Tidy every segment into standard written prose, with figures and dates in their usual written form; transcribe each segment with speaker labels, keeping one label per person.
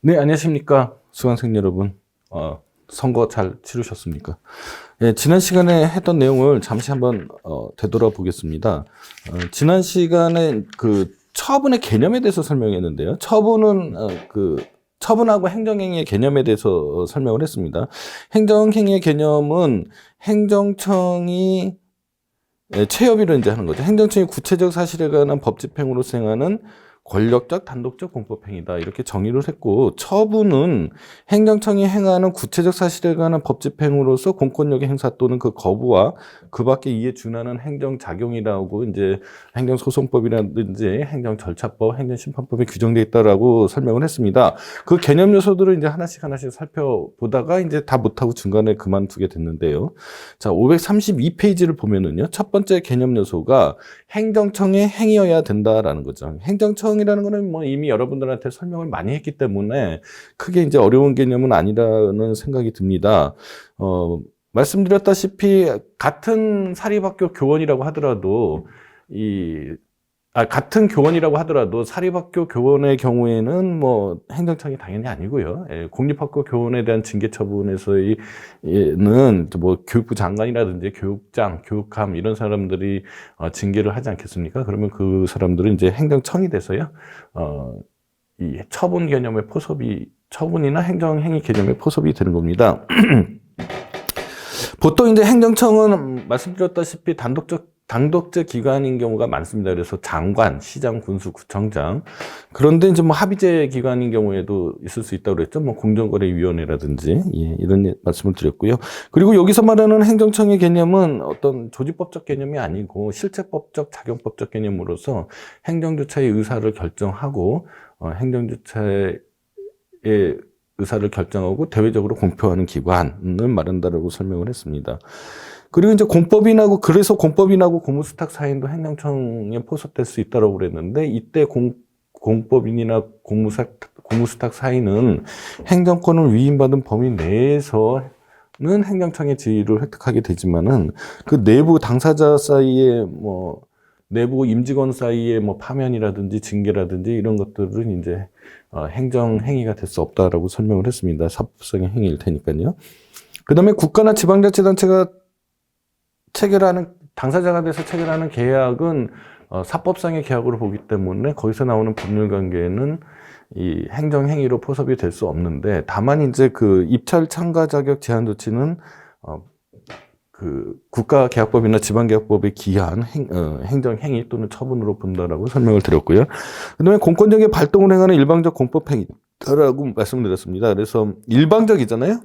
Speaker 1: 네, 안녕하십니까. 수강생 여러분. 선거 잘 치르셨습니까? 예, 지난 시간에 했던 내용을 잠시 한번 되돌아보겠습니다. 지난 시간에 그 처분의 개념에 대해서 설명했는데요. 처분은 처분하고 행정행위의 개념에 대해서 설명을 했습니다. 행정행위의 개념은 행정청이 체협의로 이제 하는 거죠. 행정청이 구체적 사실에 관한 법 집행으로 수행하는 권력적, 단독적 공법행위다. 이렇게 정의를 했고, 처분은 행정청이 행하는 구체적 사실에 관한 법 집행으로서 공권력의 행사 또는 그 거부와 그 밖에 이에 준하는 행정작용이라고 이제 행정소송법이라든지 행정절차법, 행정심판법에 규정되어 있다라고 설명을 했습니다. 그 개념 요소들을 이제 하나씩 살펴보다가 이제 다 못하고 중간에 그만두게 됐는데요. 자, 532페이지를 보면은요, 첫 번째 개념 요소가 행정청의 행위여야 된다라는 거죠. 행정청이라는 거는 뭐 이미 여러분들한테 설명을 많이 했기 때문에 크게 이제 어려운 개념은 아니라는 생각이 듭니다. 말씀드렸다시피 같은 사립학교 교원이라고 하더라도 같은 교원이라고 하더라도 사립학교 교원의 경우에는 뭐 행정청이 당연히 아니고요. 공립학교 교원에 대한 징계 처분에서는 뭐 교육부 장관이라든지 교육장, 교육감 이런 사람들이 징계를 하지 않겠습니까? 그러면 그 사람들은 이제 행정청이 돼서요. 이 처분 개념의 처분이나 행정행위 개념의 포섭이 되는 겁니다. 보통 이제 행정청은 말씀드렸다시피 단독적 기관인 경우가 많습니다. 그래서 장관, 시장, 군수, 구청장. 그런데 이제 뭐 합의제 기관인 경우에도 있을 수 있다고 그랬죠. 뭐 공정거래위원회라든지 이런 말씀을 드렸고요. 그리고 여기서 말하는 행정청의 개념은 어떤 조직법적 개념이 아니고 실체법적, 작용법적 개념으로서 행정조차의 의사를 결정하고 행정조차의 의사를 결정하고 대외적으로 공표하는 기관을 말한다라고 설명을 했습니다. 그리고 이제 그래서 공법인하고 고무수탁 사인도 행정청에 포섭될 수 있다고 그랬는데, 이때 공법인이나 고무수탁 사인은 행정권을 위임받은 범위 내에서는 행정청의 지위를 획득하게 되지만은 그 내부 당사자 사이에 내부 임직원 사이에 파면이라든지 징계라든지 이런 것들은 이제 행정 행위가 될 수 없다라고 설명을 했습니다. 사법성의 행위일 테니까요. 그다음에 국가나 지방자치단체가 당사자가 돼서 체결하는 계약은 사법상의 계약으로 보기 때문에 거기서 나오는 법률 관계는 이 행정 행위로 포섭이 될 수 없는데, 다만 이제 그 입찰 참가 자격 제한 조치는 그 국가계약법이나 지방계약법에 기한 행정행위 또는 처분으로 본다라고 설명을 드렸고요. 그다음에 공권력의 발동을 행하는 일방적 공법행위라고 말씀드렸습니다. 그래서 일방적이잖아요.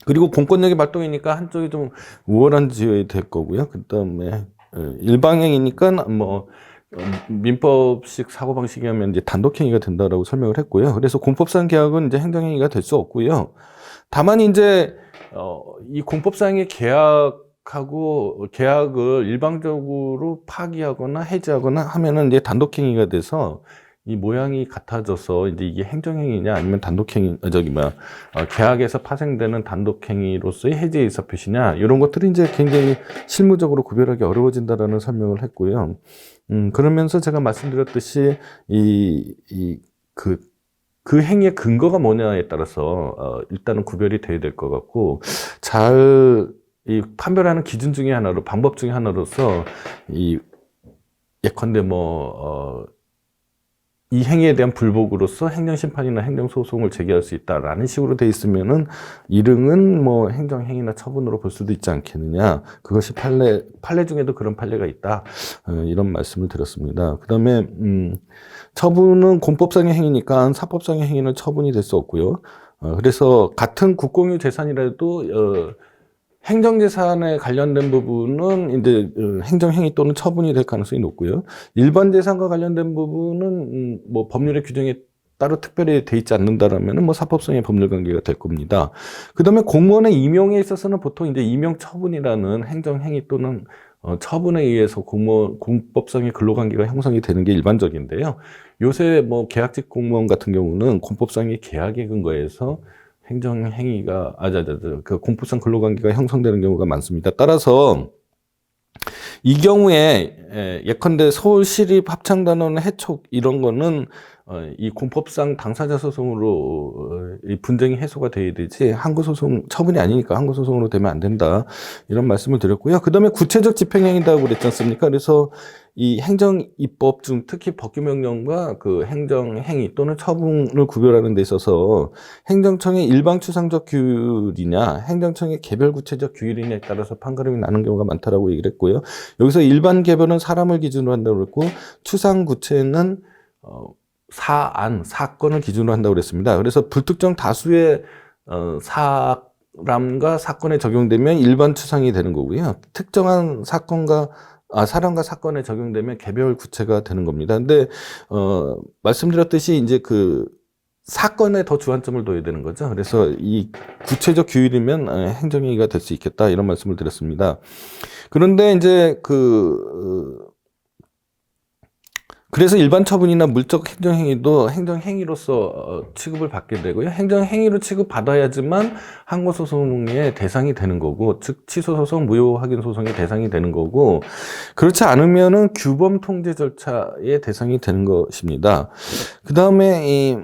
Speaker 1: 그리고 공권력의 발동이니까 한쪽이 좀 우월한 지역이 될 거고요. 그다음에 일방행위니까 민법식 사고방식이면 이제 단독행위가 된다라고 설명을 했고요. 그래서 공법상 계약은 이제 행정행위가 될 수 없고요. 다만 이제 이 공법상의 계약을 일방적으로 파기하거나 해지하거나 하면은 이제 단독행위가 돼서 이 모양이 같아져서 이제 이게 행정행위냐 아니면 계약에서 파생되는 단독행위로서의 해지 의사표시냐 이런 것들이 이제 굉장히 실무적으로 구별하기 어려워진다라는 설명을 했고요. 그러면서 제가 말씀드렸듯이 그 행위의 근거가 뭐냐에 따라서 일단은 구별이 돼야 될 것 같고, 이 판별하는 기준 중에 하나로, 방법 중에 하나로서 예컨대 이 행위에 대한 불복으로서 행정심판이나 행정소송을 제기할 수 있다라는 식으로 돼 있으면은 이릉은 행정행위나 처분으로 볼 수도 있지 않겠느냐. 그것이 판례 중에도 그런 판례가 있다. 이런 말씀을 드렸습니다. 그 다음에 처분은 공법상의 행위니까 사법상의 행위는 처분이 될 수 없고요. 그래서 같은 국공유 재산이라도 행정재산에 관련된 부분은 이제 행정행위 또는 처분이 될 가능성이 높고요. 일반 재산과 관련된 부분은 법률의 규정에 따로 특별히 돼 있지 않는다라면 사법성의 법률 관계가 될 겁니다. 그 다음에 공무원의 임용에 있어서는 보통 이제 임용 처분이라는 행정행위 또는 처분에 의해서 공법상의 근로관계가 형성이 되는 게 일반적인데요. 요새 계약직 공무원 같은 경우는 공법상의 계약에 근거해서 행정행위가, 그 공법상 근로관계가 형성되는 경우가 많습니다. 따라서 이 경우에 예컨대 서울시립 합창단원 해촉 이런 거는 이 공법상 당사자 소송으로 이 분쟁이 해소가 돼야 되지 항고소송 처분이 아니니까 항고소송으로 되면 안 된다 이런 말씀을 드렸고요. 그 다음에 구체적 집행행위다고 그랬지 않습니까? 그래서 이 행정입법 중 특히 법규명령과 그 행정행위 또는 처분을 구별하는 데 있어서 행정청의 일방추상적 규율이냐 행정청의 개별 구체적 규율이냐에 따라서 판가름이 나는 경우가 많다라고 얘기를 했고요. 여기서 일반 개별은 사람을 기준으로 한다고 그랬고 추상구체는 사건을 기준으로 한다고 그랬습니다. 그래서 불특정 다수의 사람과 사건에 적용되면 일반 추상이 되는 거고요. 특정한 사람과 사건에 적용되면 개별 구체가 되는 겁니다. 근데 말씀드렸듯이 이제 그 사건에 더 주안점을 둬야 되는 거죠. 그래서 이 구체적 규율이면 행정행위가 될 수 있겠다 이런 말씀을 드렸습니다. 그런데 이제 그래서 일반 처분이나 물적 행정행위도 행정행위로서 취급을 받게 되고요. 행정행위로 취급받아야지만 항고소송의 대상이 되는 거고, 즉 취소소송, 무효확인소송의 대상이 되는 거고, 그렇지 않으면은 규범 통제 절차의 대상이 되는 것입니다. 그 다음에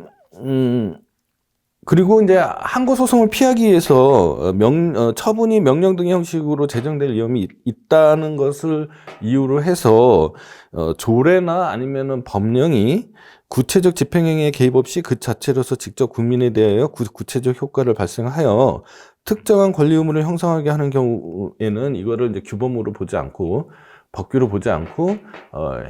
Speaker 1: 그리고 이제 항고소송을 피하기 위해서 처분이 명령 등의 형식으로 제정될 위험이 있다는 것을 이유로 해서 조례나 아니면은 법령이 구체적 집행행위에 개입 없이 그 자체로서 직접 국민에 대하여 구체적 효과를 발생하여 특정한 권리 의무를 형성하게 하는 경우에는 이거를 이제 규범으로 보지 않고 법규로 보지 않고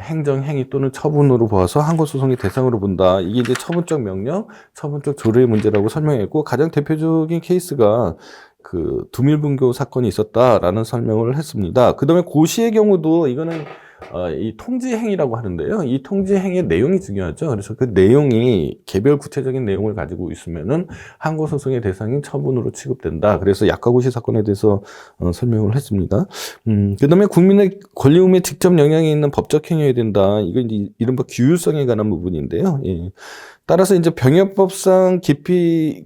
Speaker 1: 행정행위 또는 처분으로 보아서 항고소송의 대상으로 본다. 이게 이제 처분적 명령, 처분적 조례의 문제라고 설명했고 가장 대표적인 케이스가 그 두밀분교 사건이 있었다라는 설명을 했습니다. 그 다음에 고시의 경우도 이거는 이 통지행위라고 하는데요. 이 통지행위의 내용이 중요하죠. 그래서 그 내용이 개별 구체적인 내용을 가지고 있으면은 항고소송의 대상인 처분으로 취급된다. 그래서 약가고시 사건에 대해서 설명을 했습니다. 그 다음에 국민의 권리 의무에 직접 영향이 있는 법적 행위여야 된다. 이건 이제 이른바 규율성에 관한 부분인데요. 예. 따라서 이제 병역법상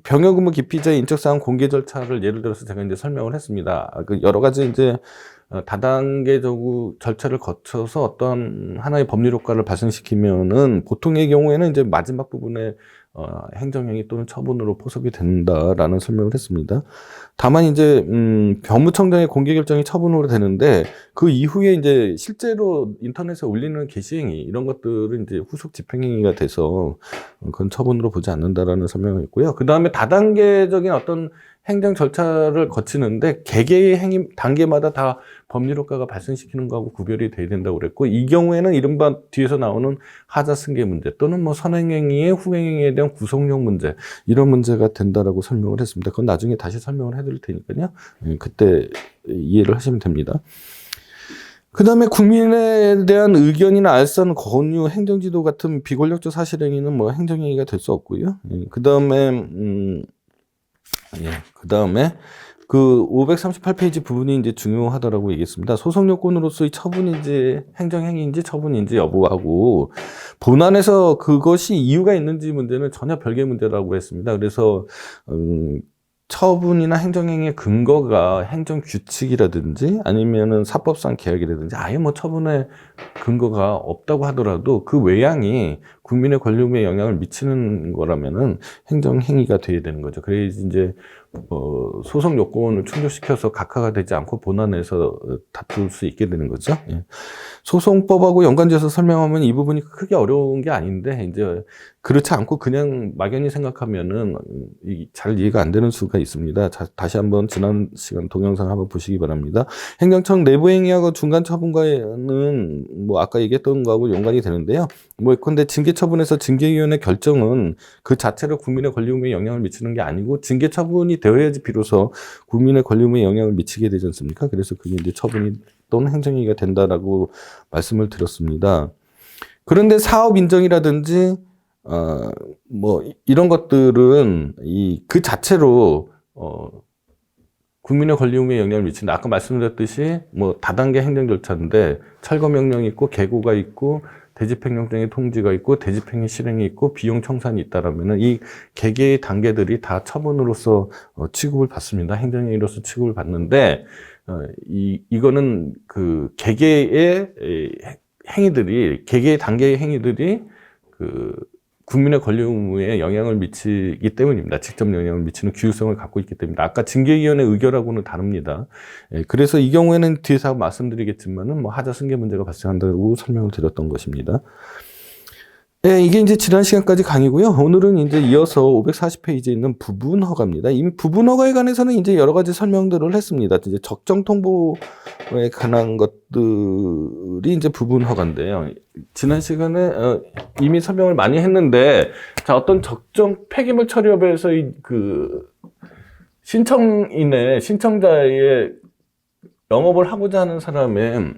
Speaker 1: 병역 의무 기피자의 인적사항 공개 절차를 예를 들어서 제가 이제 설명을 했습니다. 그 여러 가지 이제 다단계적 절차를 거쳐서 어떤 하나의 법률 효과를 발생시키면은 보통의 경우에는 이제 마지막 부분에 행정행위 또는 처분으로 포섭이 된다라는 설명을 했습니다. 다만 이제 법무청장의 공개 결정이 처분으로 되는데 그 이후에 이제 실제로 인터넷에 올리는 게시행위 이런 것들은 이제 후속 집행행위가 돼서 그건 처분으로 보지 않는다라는 설명을 했고요. 그 다음에 다단계적인 어떤 행정 절차를 거치는데 개개의 행위 단계마다 다 법률 효과가 발생시키는 거하고 구별이 돼야 된다고 그랬고 이 경우에는 이른바 뒤에서 나오는 하자 승계 문제 또는 뭐 선행행위의 후행행위에 대한 구속력 문제 이런 문제가 된다라고 설명을 했습니다. 그건 나중에 다시 설명을 해드릴 테니까요. 그때 이해를 하시면 됩니다. 그 다음에 국민에 대한 의견이나 알선, 권유, 행정지도 같은 비권력적 사실행위는 뭐 행정행위가 될 수 없고요. 그 다음에 그 538페이지 부분이 이제 중요하다라고 얘기했습니다. 소송 요건으로서의 처분인지 행정행위인지 처분인지 여부하고 본안에서 그것이 이유가 있는지 문제는 전혀 별개의 문제라고 했습니다. 그래서 처분이나 행정행위의 근거가 행정규칙이라든지 아니면은 사법상 계약이라든지 아예 뭐 처분의 근거가 없다고 하더라도 그 외양이 국민의 권리 의무에 영향을 미치는 거라면은 행정행위가 돼야 되는 거죠. 그래야지 이제 소송 요건을 충족시켜서 각하가 되지 않고 본안에서 다툴 수 있게 되는 거죠. 예. 소송법하고 연관지어서 설명하면 이 부분이 크게 어려운 게 아닌데 이제 그렇지 않고 그냥 막연히 생각하면은 잘 이해가 안 되는 수가 있습니다. 다시 한번 지난 시간 동영상 한번 보시기 바랍니다. 행정청 내부 행위하고 중간 처분과는 뭐 아까 얘기했던 거하고 연관이 되는데요. 뭐 예컨대 징계 처분에서 징계위원회 결정은 그 자체로 국민의 권리 의무에 영향을 미치는 게 아니고 징계 처분이 되어야지 비로소 국민의 권리 의무에 영향을 미치게 되지 않습니까? 그래서 그게 이제 처분이 또는 행정행위가 된다라고 말씀을 드렸습니다. 그런데 사업 인정이라든지 뭐 이런 것들은 그 자체로 국민의 권리 의무에 영향을 미친다. 아까 말씀드렸듯이 뭐 다단계 행정 절차인데 철거 명령이 있고 계고가 있고 대집행령장의 통지가 있고 대집행위 실행이 있고 비용 청산이 있다라면은 이 개개의 단계들이 다 처분으로서 취급을 받습니다. 행정행위로서 취급을 받는데 이거는 그 개개의 행위들이 개개의 단계의 행위들이 그 국민의 권리 의무에 영향을 미치기 때문입니다. 직접 영향을 미치는 규율성을 갖고 있기 때문입니다. 아까 징계위원회 의결하고는 다릅니다. 예, 그래서 이 경우에는 뒤에서 말씀드리겠지만은 뭐 하자 승계 문제가 발생한다고 설명을 드렸던 것입니다. 예, 이게 이제 지난 시간까지 강의고요. 오늘은 이제 이어서 540페이지에 있는 부분 허가입니다. 이미 부분 허가에 관해서는 이제 여러 가지 설명들을 했습니다. 이제 적정 통보에 관한 것들이 이제 부분 허가인데요. 지난 시간에 이미 설명을 많이 했는데, 자, 어떤 적정 폐기물 처리업에서 그 신청자의 영업을 하고자 하는 사람의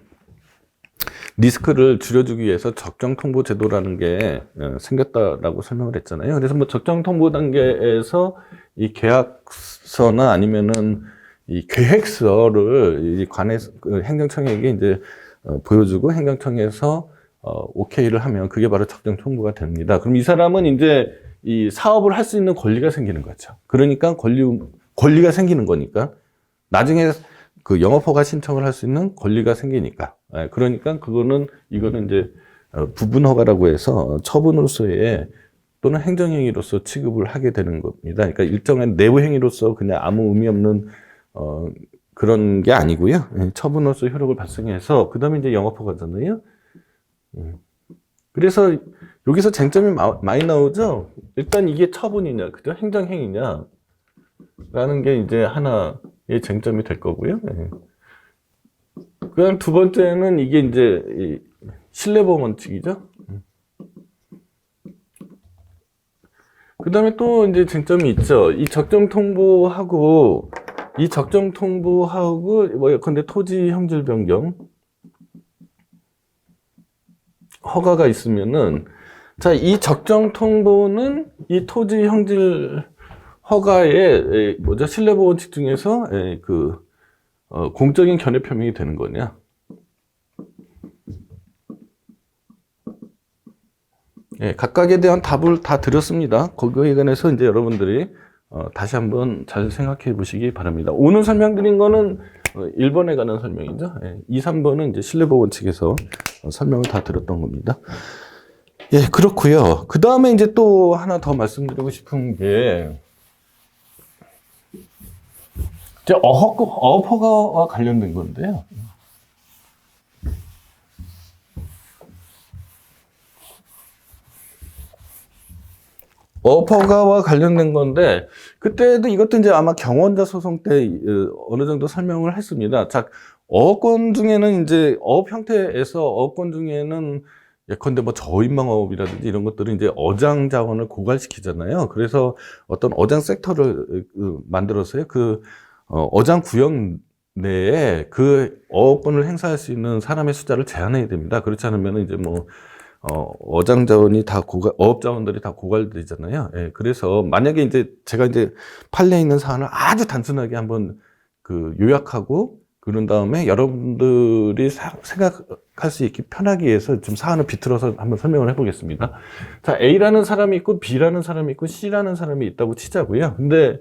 Speaker 1: 리스크를 줄여주기 위해서 적정 통보 제도라는 게 생겼다라고 설명을 했잖아요. 그래서 뭐 적정 통보 단계에서 이 계약서나 아니면은 이 계획서를 관해서 행정청에게 이제 보여주고 행정청에서 오케이를 하면 그게 바로 적정 통보가 됩니다. 그럼 이 사람은 이제 이 사업을 할 수 있는 권리가 생기는 거죠. 그러니까 권리가 생기는 거니까 나중에 그 영업허가 신청을 할 수 있는 권리가 생기니까. 그러니까 이거는 이제 부분허가라고 해서 처분으로서의 또는 행정행위로서 취급을 하게 되는 겁니다. 그러니까 일정한 내부행위로서 그냥 아무 의미 없는 그런 게 아니고요. 처분으로서 효력을 발생해서 그 다음에 이제 영업허가잖아요. 그래서 여기서 쟁점이 많이 나오죠. 일단 이게 처분이냐, 그죠? 행정행위냐 라는 게 이제 하나의 쟁점이 될 거고요. 그다음 두 번째는 이게 이제 신뢰보험 원칙이죠. 그 다음에 또 이제 쟁점이 있죠. 이 적정 통보하고 뭐 예컨대 토지 형질 변경 허가가 있으면은, 자, 이 적정 통보는 이 토지 형질 허가의 신뢰보험 원칙 중에서 공적인 견해 표명이 되는 거냐? 예, 각각에 대한 답을 다 드렸습니다. 거기에 관해서 이제 여러분들이 다시 한번 잘 생각해 보시기 바랍니다. 오늘 설명드린 거는 1번에 관한 설명이죠. 예, 2, 3번은 이제 신뢰보험 원칙에서 설명을 다 드렸던 겁니다. 예, 그렇고요. 그 다음에 이제 또 하나 더 말씀드리고 싶은 게, 이제 어업허가와 관련된 건데요. 어업허가와 관련된 건데, 그때도 이것도 이제 아마 경원자 소송 때 어느 정도 설명을 했습니다. 자, 어업권 중에는 이제 어업 형태에서 어업권 중에는 예컨대 뭐 저인망업이라든지 이런 것들은 이제 어장 자원을 고갈시키잖아요. 그래서 어떤 어장 섹터를 만들어서요. 어장 구역 내에 그 어업권을 행사할 수 있는 사람의 숫자를 제한해야 됩니다. 그렇지 않으면 이제 뭐 어장 자원이 다 어업 자원들이 다 고갈되잖아요. 예, 그래서 만약에 이제 제가 이제 판례에 있는 사안을 아주 단순하게 한번 요약하고 그런 다음에 여러분들이 생각할 수 있게 편하기 위해서 좀 사안을 비틀어서 한번 설명을 해보겠습니다. 자, A라는 사람이 있고 B라는 사람이 있고 C라는 사람이 있다고 치자고요. 근데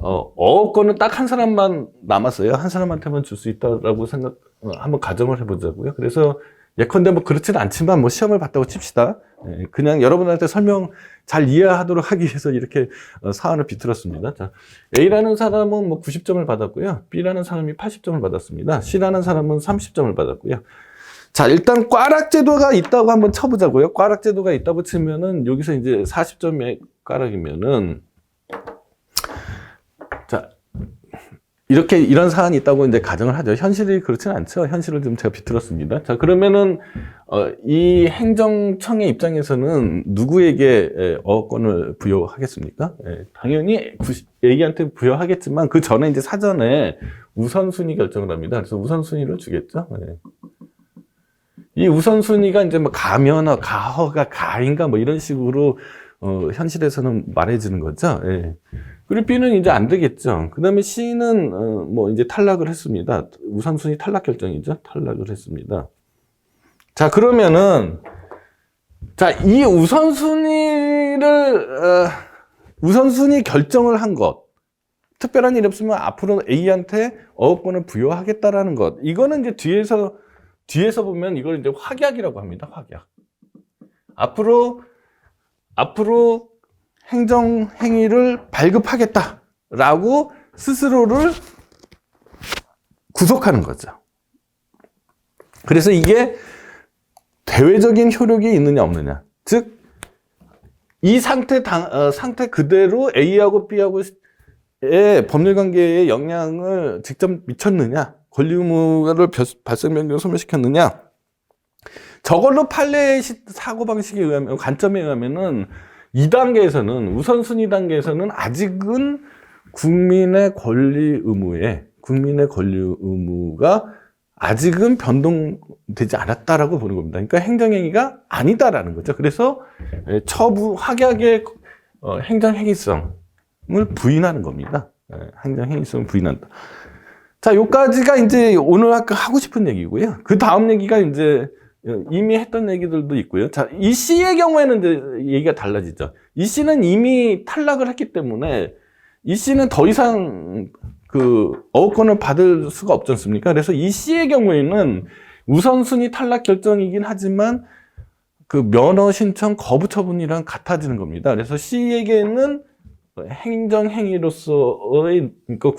Speaker 1: 어업권은 딱 한 사람만 남았어요. 한 사람한테만 줄 수 있다라고 한번 가정을 해보자고요. 그래서 예컨대 뭐 그렇지는 않지만 뭐 시험을 봤다고 칩시다. 그냥 여러분한테 설명 잘 이해하도록 하기 위해서 이렇게 사안을 비틀었습니다. 자, A라는 사람은 뭐 90점을 받았고요. B라는 사람이 80점을 받았습니다. C라는 사람은 30점을 받았고요. 자, 일단 꽈락제도가 있다고 한번 쳐보자고요. 꽈락제도가 있다고 치면은 여기서 이제 40점의 꽈락이면은, 자, 이런 사안이 있다고 이제 가정을 하죠. 현실이 그렇지는 않죠. 현실을 좀 제가 비틀었습니다. 자, 그러면은, 이 행정청의 입장에서는 누구에게 어권을 부여하겠습니까? 당연히 A한테 부여하겠지만 그 전에 이제 사전에 우선순위 결정을 합니다. 그래서 우선순위를 주겠죠. 이 우선순위가 이제 뭐 가면허, 가허가 가인가 뭐 이런 식으로 현실에서는 말해지는 거죠. 그리고 B는 이제 안 되겠죠. 그 다음에 C는, 뭐 이제 탈락을 했습니다. 우선순위 탈락 결정이죠. 탈락을 했습니다. 자, 그러면은, 자, 이 우선순위 결정을 한 것. 특별한 일이 없으면 앞으로 A한테 어업권을 부여하겠다라는 것. 이거는 이제 뒤에서 보면 이걸 이제 확약이라고 합니다. 확약. 앞으로 앞으로 행정행위를 발급하겠다라고 스스로를 구속하는 거죠. 그래서 이게 대외적인 효력이 있느냐 없느냐. 즉, 이 상태 그대로 A하고 B하고의 법률관계에 영향을 직접 미쳤느냐, 권리 의무를 발생 변경을 소멸시켰느냐. 저걸로 판례의 사고방식에 의하면, 관점에 의하면은 2단계에서는, 우선순위 단계에서는 아직은 국민의 권리 의무가 아직은 변동되지 않았다라고 보는 겁니다. 그러니까 행정행위가 아니다라는 거죠. 그래서 확약의 행정행위성을 부인하는 겁니다. 행정행위성을 부인한다. 자, 요까지가 이제 오늘 하고 싶은 얘기고요. 그 다음 얘기가 이제 이미 했던 얘기들도 있고요. 자, 이 씨의 경우에는 이제 얘기가 달라지죠. 이 씨는 이미 탈락을 했기 때문에 이 씨는 더 이상 어업권을 받을 수가 없지 않습니까? 그래서 이 씨의 경우에는 우선순위 탈락 결정이긴 하지만 그 면허 신청 거부 처분이랑 같아지는 겁니다. 그래서 씨에게는 행정행위로서의, 그러니까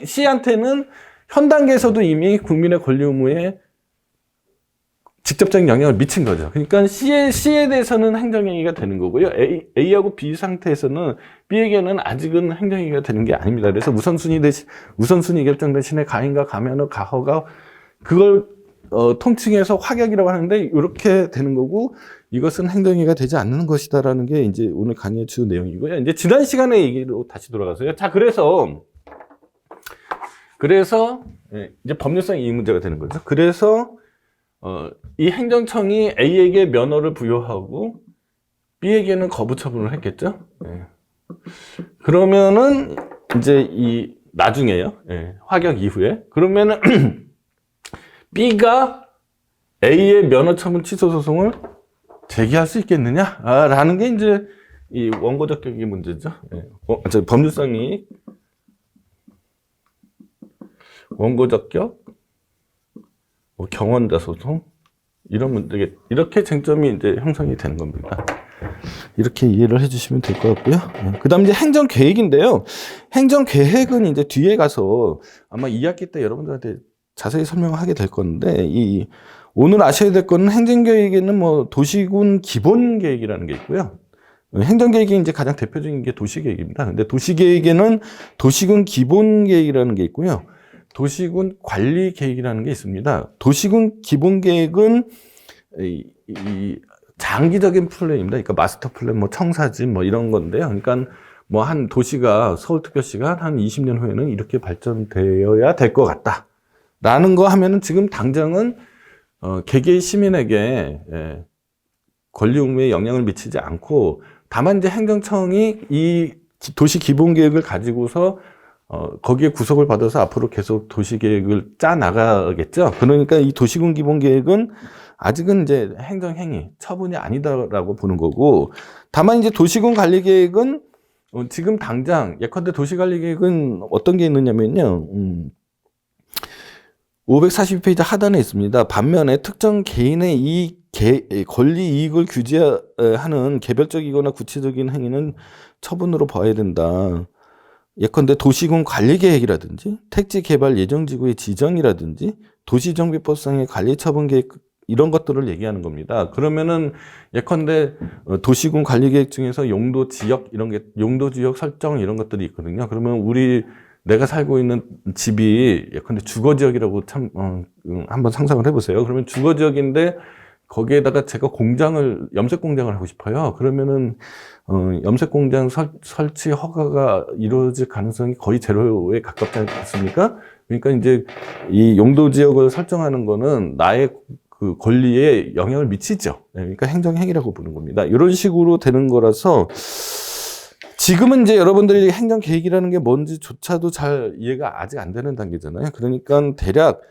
Speaker 1: 씨한테는 현 단계에서도 이미 국민의 권리 의무에 직접적인 영향을 미친 거죠. 그러니까 C에 대해서는 행정행위가 되는 거고요. A하고 B 상태에서는 B에게는 아직은 행정행위가 되는 게 아닙니다. 그래서 우선순위 결정 대신에 가인과 가면허, 가허가 그걸 통칭해서 확약이라고 하는데 이렇게 되는 거고 이것은 행정행위가 되지 않는 것이다라는 게 이제 오늘 강의의 주 내용이고요. 이제 지난 시간에 얘기로 다시 돌아가서요. 자, 그래서 이제 법률성이 이 문제가 되는 거죠. 그래서 이 행정청이 A에게 면허를 부여하고 B에게는 거부 처분을 했겠죠. 그러면은 이제 이 나중에요. 확약 이후에 그러면은 B가 A의 면허 처분 취소 소송을 제기할 수 있겠느냐라는 게 이제 이 원고적 격의 문제죠. 법률성이 원고적 격, 경원자 소송 이런 문제, 이렇게 쟁점이 이제 형성이 되는 겁니다. 이렇게 이해를 해주시면 될 것 같고요. 그다음 이제 행정계획인데요. 행정계획은 이제 뒤에 가서 아마 2학기 때 여러분들한테 자세히 설명하게 될 건데 오늘 아셔야 될 거는 행정계획에는 뭐 도시군 기본계획이라는 게 있고요. 행정계획이 이제 가장 대표적인 게 도시계획입니다. 근데 도시계획에는 도시군 기본계획이라는 게 있고요. 도시군 관리계획이라는 게 있습니다. 도시군 기본계획은 이 장기적인 플랜입니다. 그러니까 마스터 플랜, 뭐 청사진, 뭐 이런 건데요. 그러니까 뭐 한 도시가 서울특별시가 한 20년 후에는 이렇게 발전되어야 될 것 같다. 라는 거 하면은 지금 당장은 개개의 시민에게 권리 의무에 영향을 미치지 않고 다만 이제 행정청이 이 도시 기본계획을 가지고서 거기에 구속을 받아서 앞으로 계속 도시계획을 짜 나가겠죠. 그러니까 이 도시군 기본계획은 아직은 이제 행정행위, 처분이 아니다라고 보는 거고, 다만 이제 도시군 관리계획은 지금 당장 예컨대 도시관리계획은 어떤 게 있느냐면요. 542페이지 하단에 있습니다. 반면에 특정 개인의 권리 이익을 규제하는 개별적이거나 구체적인 행위는 처분으로 봐야 된다. 예컨대 도시군 관리계획이라든지 택지개발 예정지구의 지정이라든지 도시정비법상의 관리처분계획 이런 것들을 얘기하는 겁니다. 그러면은 예컨대 도시군 관리계획 중에서 용도지역 이런 게 용도지역 설정 이런 것들이 있거든요. 그러면 내가 살고 있는 집이 예컨대 주거지역이라고 한번 상상을 해보세요. 그러면 주거지역인데 거기에다가 제가 염색 공장을 하고 싶어요. 그러면은 염색 공장 설치 허가가 이루어질 가능성이 거의 제로에 가깝지 않습니까? 그러니까 이제 이 용도 지역을 설정하는 거는 나의 그 권리에 영향을 미치죠. 그러니까 행정행위라고 보는 겁니다. 이런 식으로 되는 거라서 지금은 이제 여러분들이 행정계획이라는 게 뭔지조차도 잘 이해가 아직 안 되는 단계잖아요. 그러니까 대략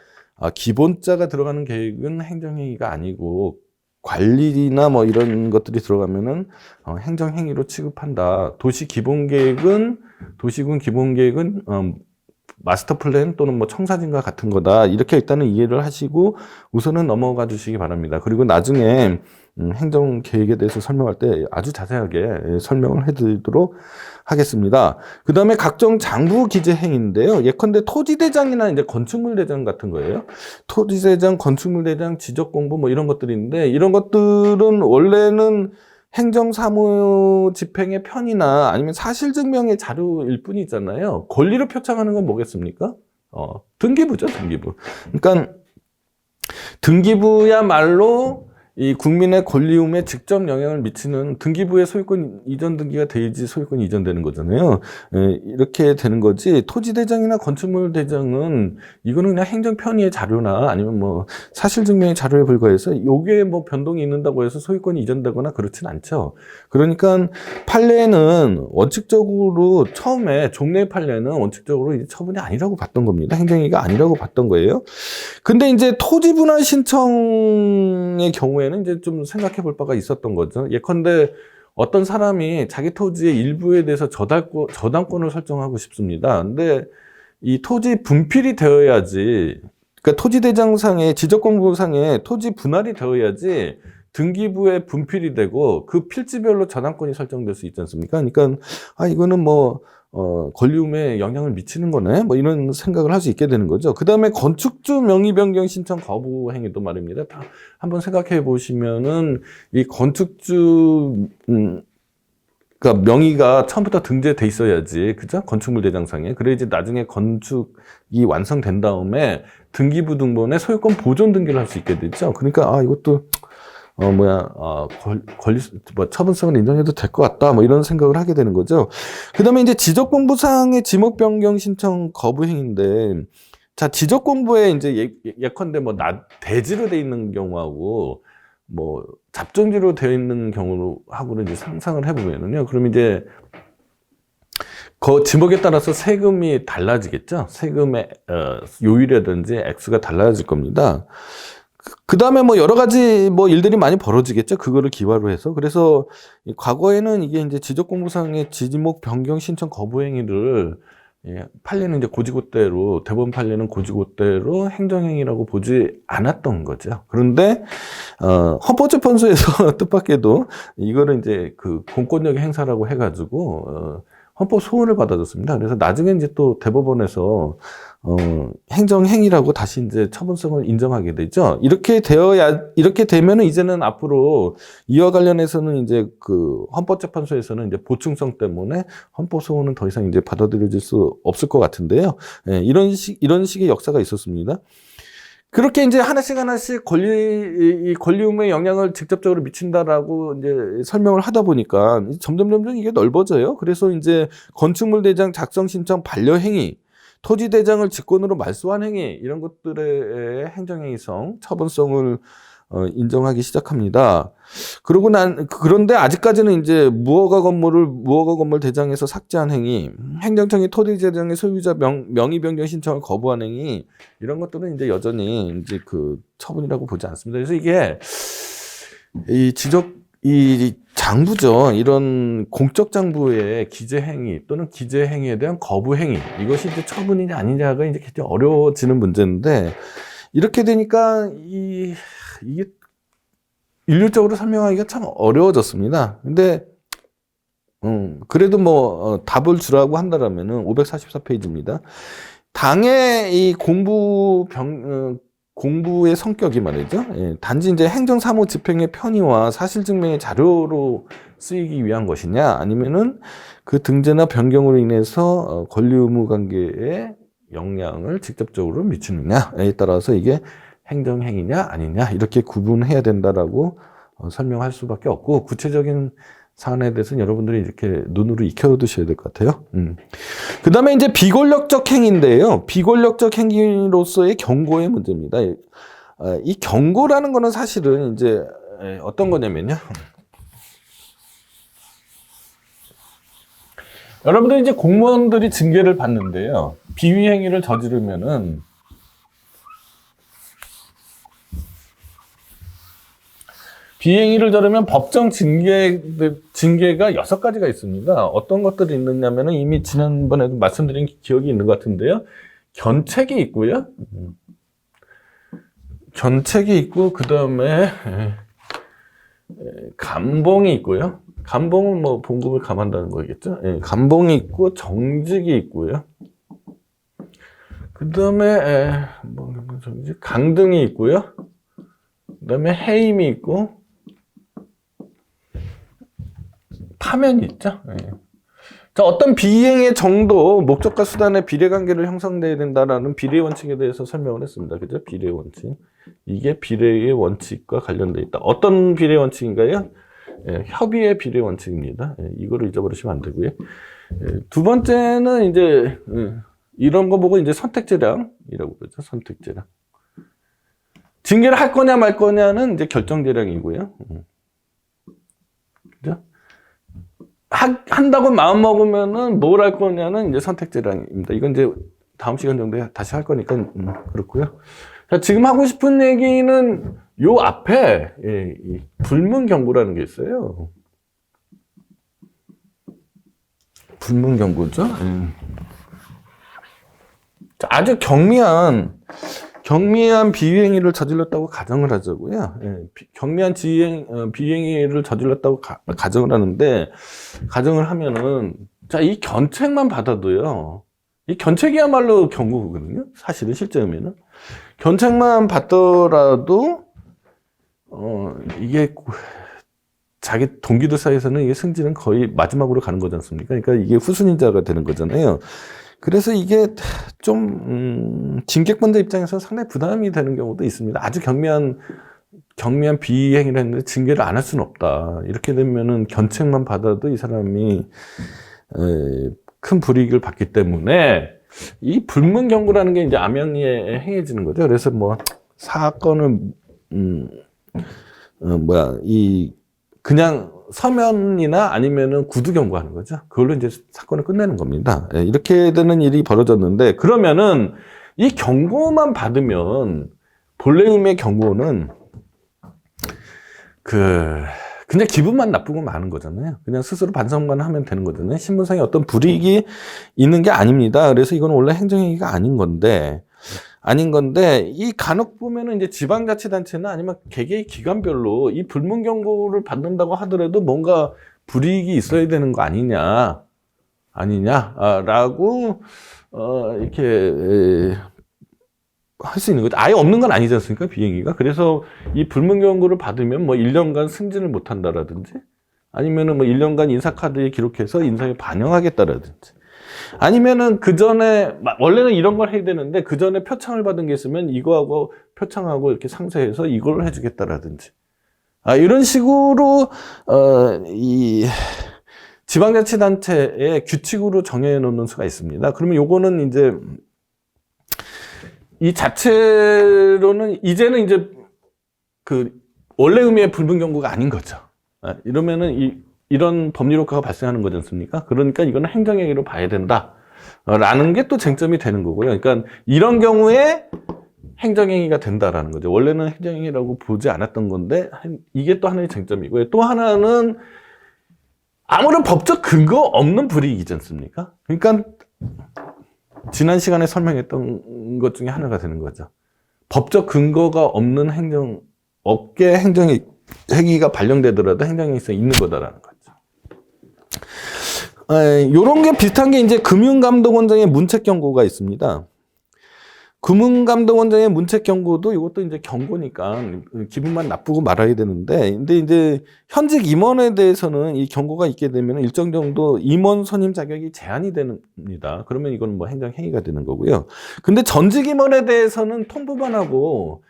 Speaker 1: 기본자가 들어가는 계획은 행정행위가 아니고 관리나 뭐 이런 것들이 들어가면은 행정행위로 취급한다. 도시군 기본계획은 마스터 플랜 또는 뭐 청사진과 같은 거다. 이렇게 일단은 이해를 하시고 우선은 넘어가 주시기 바랍니다. 그리고 나중에 행정 계획에 대해서 설명할 때 아주 자세하게 설명을 해드리도록 하겠습니다. 그 다음에 각종 장부 기재 행위인데요. 예컨대 토지대장이나 이제 건축물대장 같은 거예요. 토지대장, 건축물대장, 지적공부 뭐 이런 것들이 있는데 이런 것들은 원래는 행정사무 집행의 편이나 아니면 사실증명의 자료일 뿐이잖아요. 권리를 표창하는 건 뭐겠습니까? 등기부죠, 등기부. 그러니까 등기부야말로 이 국민의 권리움에 직접 영향을 미치는 등기부의 소유권 이전 등기가 돼야지 소유권 이전되는 거잖아요. 이렇게 되는 거지. 토지대장이나 건축물대장은 이거는 그냥 행정편의의 자료나 아니면 뭐 사실증명의 자료에 불과해서 요게 뭐 변동이 있는다고 해서 소유권이 이전되거나 그렇진 않죠. 그러니까 판례는 원칙적으로 처음에 종래 판례는 원칙적으로 이제 처분이 아니라고 봤던 겁니다. 행정위가 아니라고 봤던 거예요. 근데 이제 토지 분할 신청의 경우에는 이제 좀 생각해 볼 바가 있었던 거죠. 예컨대 어떤 사람이 자기 토지의 일부에 대해서 저당권을 설정하고 싶습니다. 근데 이 토지 분필이 되어야지, 그러니까 토지대장상에 지적공부상에 토지 분할이 되어야지 등기부에 분필이 되고 그 필지별로 저당권이 설정될 수 있지 않습니까? 그러니까 이거는 뭐 권리움에 영향을 미치는 거네. 뭐 이런 생각을 할 수 있게 되는 거죠. 그 다음에 건축주 명의 변경 신청 거부 행위도 말입니다. 다 한번 생각해 보시면은 이 건축주, 그러니까 명의가 처음부터 등재돼 있어야지, 그죠? 건축물 대장상에. 그래야지 나중에 건축이 완성된 다음에 등기부 등본에 소유권 보존 등기를 할 수 있게 되죠. 그러니까 이것도 처분성을 인정해도 될 것 같다. 뭐 이런 생각을 하게 되는 거죠. 그 다음에 이제 지적공부상의 지목 변경 신청 거부 행위인데, 자, 지적공부에 이제 예컨대 뭐 대지로 돼 있는 경우하고, 뭐, 잡종지로 되어 있는 경우하고는 이제 상상을 해보면은요. 그럼 이제, 그 지목에 따라서 세금이 달라지겠죠. 세금의, 요율이라든지 액수가 달라질 겁니다. 그 다음에 뭐 여러 가지 뭐 일들이 많이 벌어지겠죠. 그거를 기화로 해서. 그래서 과거에는 이게 이제 지적공부상의 지목 변경 신청 거부 행위를 판례는 이제 고지고대로, 대법원 판례는 고지고대로 행정행위라고 보지 않았던 거죠. 그런데, 헌법재판소에서 뜻밖에도 이거를 이제 그 공권력의 행사라고 해가지고, 헌법 소원을 받아줬습니다. 그래서 나중에 이제 또 대법원에서 행정행위라고 다시 이제 처분성을 인정하게 되죠. 이렇게 되면은 이제는 앞으로 이와 관련해서는 이제 그 헌법재판소에서는 이제 보충성 때문에 헌법 소원은 더 이상 이제 받아들여질 수 없을 것 같은데요. 이런 식의 역사가 있었습니다. 그렇게 이제 하나씩 권리움에 영향을 직접적으로 미친다라고 이제 설명을 하다 보니까 점점 이게 넓어져요. 그래서 이제 건축물 대장 작성 신청 반려 행위, 토지 대장을 직권으로 말소한 행위, 이런 것들의 행정행위성, 처분성을 인정하기 시작합니다. 그런데 아직까지는 이제 무허가 건물 대장에서 삭제한 행위, 행정청이 토지 대장의 소유자 명의 변경 신청을 거부한 행위, 이런 것들은 이제 여전히 이제 그 처분이라고 보지 않습니다. 그래서 이게 이 장부죠. 이런 공적 장부의 기재 행위 또는 기재 행위에 대한 거부 행위, 이것이 이제 처분이냐 아니냐가 이제 굉장히 어려워지는 문제인데, 이렇게 되니까 이게 일률적으로 설명하기가 참 어려워졌습니다. 근데 그래도 뭐 답을 주라고 한다라면은 544페이지입니다. 당의 이 공부의 성격이 말이죠. 단지 이제 행정사무 집행의 편의와 사실증명의 자료로 쓰이기 위한 것이냐, 아니면은 그 등재나 변경으로 인해서 권리 의무 관계에 영향을 직접적으로 미치느냐에 따라서 이게 행정행위냐 아니냐, 이렇게 구분해야 된다라고 설명할 수밖에 없고, 구체적인 사안에 대해서는 여러분들이 이렇게 눈으로 익혀두셔야 될 것 같아요. 그 다음에 이제 비권력적 행위인데요. 비권력적 행위로서의 경고의 문제입니다. 이 경고라는 거는 사실은 이제 어떤 거냐면요. 여러분들 이제 공무원들이 징계를 받는데요. 비위 행위를 저지르면은 비행위를 저르면 법정 징계가 6가지가 있습니다. 어떤 것들이 있느냐면은 이미 지난번에도 말씀드린 기억이 있는 것 같은데요. 견책이 있고요. 견책이 있고, 그 다음에 감봉이 있고요. 감봉은 뭐 봉급을 감한다는 거겠죠. 예, 감봉이 있고, 정직이 있고요. 그 다음에 강등이 있고요. 그 다음에 해임이 있고, 파면이 있죠. 예. 자, 어떤 비행의 정도, 목적과 수단의 비례관계를 형성돼야 된다라는 비례 원칙에 대해서 설명을 했습니다. 그죠? 비례 원칙. 이게 비례의 원칙과 관련돼 있다. 어떤 비례 원칙인가요? 예, 협의의 비례 원칙입니다. 예, 이거를 잊어버리시면 안 되고요. 예, 두 번째는 이제 이런 거 보고 이제 선택재량이라고 그러죠. 선택재량. 징계를 할 거냐 말 거냐는 이제 결정재량이고요. 그죠? 한다고 마음 먹으면은 뭘 할 거냐는 이제 선택재량입니다. 이건 이제 다음 시간 정도에 다시 할 거니까 그렇고요. 자, 지금 하고 싶은 얘기는 요 앞에 이 불문경고라는 게 있어요. 불문경고죠. 아주 경미한 비행위를 저질렀다고 가정을 하자고요. 예, 경미한 비행위를 저질렀다고 가정을 하는데, 가정을 하면은, 자, 이 견책만 받아도요, 이 견책이야말로 경고거든요. 사실은 실제 의미는. 견책만 받더라도, 이게, 자기 동기들 사이에서는 이게 승진은 거의 마지막으로 가는 거지 않습니까? 그러니까 이게 후순위자가 되는 거잖아요. 그래서 이게 좀 징계권자 입장에서 상당히 부담이 되는 경우도 있습니다. 아주 경미한 비행위를 했는데 징계를 안 할 수는 없다. 이렇게 되면은 견책만 받아도 이 사람이 큰 불이익을 받기 때문에 이 불문경고라는 게 이제 암양리에 행해지는 거죠. 그래서 뭐 사건을 그냥 서면이나 아니면은 구두 경고하는 거죠. 그걸로 이제 사건을 끝내는 겁니다. 이렇게 되는 일이 벌어졌는데, 그러면은 이 경고만 받으면 본래 의미의 경고는 그냥 기분만 나쁘고 마는 거잖아요. 그냥 스스로 반성만 하면 되는 거잖아요. 신분상에 어떤 불이익이 있는 게 아닙니다. 그래서 이건 원래 행정행위가 아닌 건데, 이 간혹 보면은 이제 지방자치단체나 아니면 개개의 기관별로 이 불문경고를 받는다고 하더라도 뭔가 불이익이 있어야 되는 거 아니냐라고, 이렇게, 할 수 있는 거죠. 아예 없는 건 아니지 않습니까? 비행위가. 그래서 이 불문경고를 받으면 뭐 1년간 승진을 못 한다라든지, 아니면은 뭐 1년간 인사카드에 기록해서 인사에 반영하겠다라든지, 아니면은 그 전에 원래는 이런 걸 해야 되는데 그 전에 표창을 받은 게 있으면 이거하고 표창하고 이렇게 상쇄해서 이걸 해주겠다라든지, 이런 식으로 이 지방자치단체의 규칙으로 정해 놓는 수가 있습니다. 그러면 요거는 이제 이 자체로는 이제는 이제 그 원래 의미의 불문경고가 아닌 거죠. 이러면은 이런 법률 효과가 발생하는 거지 않습니까? 그러니까 이거는 행정행위로 봐야 된다. 라는 게 또 쟁점이 되는 거고요. 그러니까 이런 경우에 행정행위가 된다라는 거죠. 원래는 행정행위라고 보지 않았던 건데, 이게 또 하나의 쟁점이고요. 또 하나는 아무런 법적 근거 없는 불이익이지 않습니까? 그러니까 지난 시간에 설명했던 것 중에 하나가 되는 거죠. 법적 근거가 없는 업계 행위가 발령되더라도 행정행위성이 있는 거다라는 거죠. 요런 게 비슷한 게 이제 금융감독원장의 문책경고가 있습니다. 금융감독원장의 문책경고도 이것도 이제 경고니까 기분만 나쁘고 말아야 되는데, 근데 이제 현직 임원에 대해서는 이 경고가 있게 되면 일정 정도 임원 선임 자격이 제한이 됩니다. 그러면 이건 뭐 행정행위가 되는 거고요. 근데 전직 임원에 대해서는 통보만 하고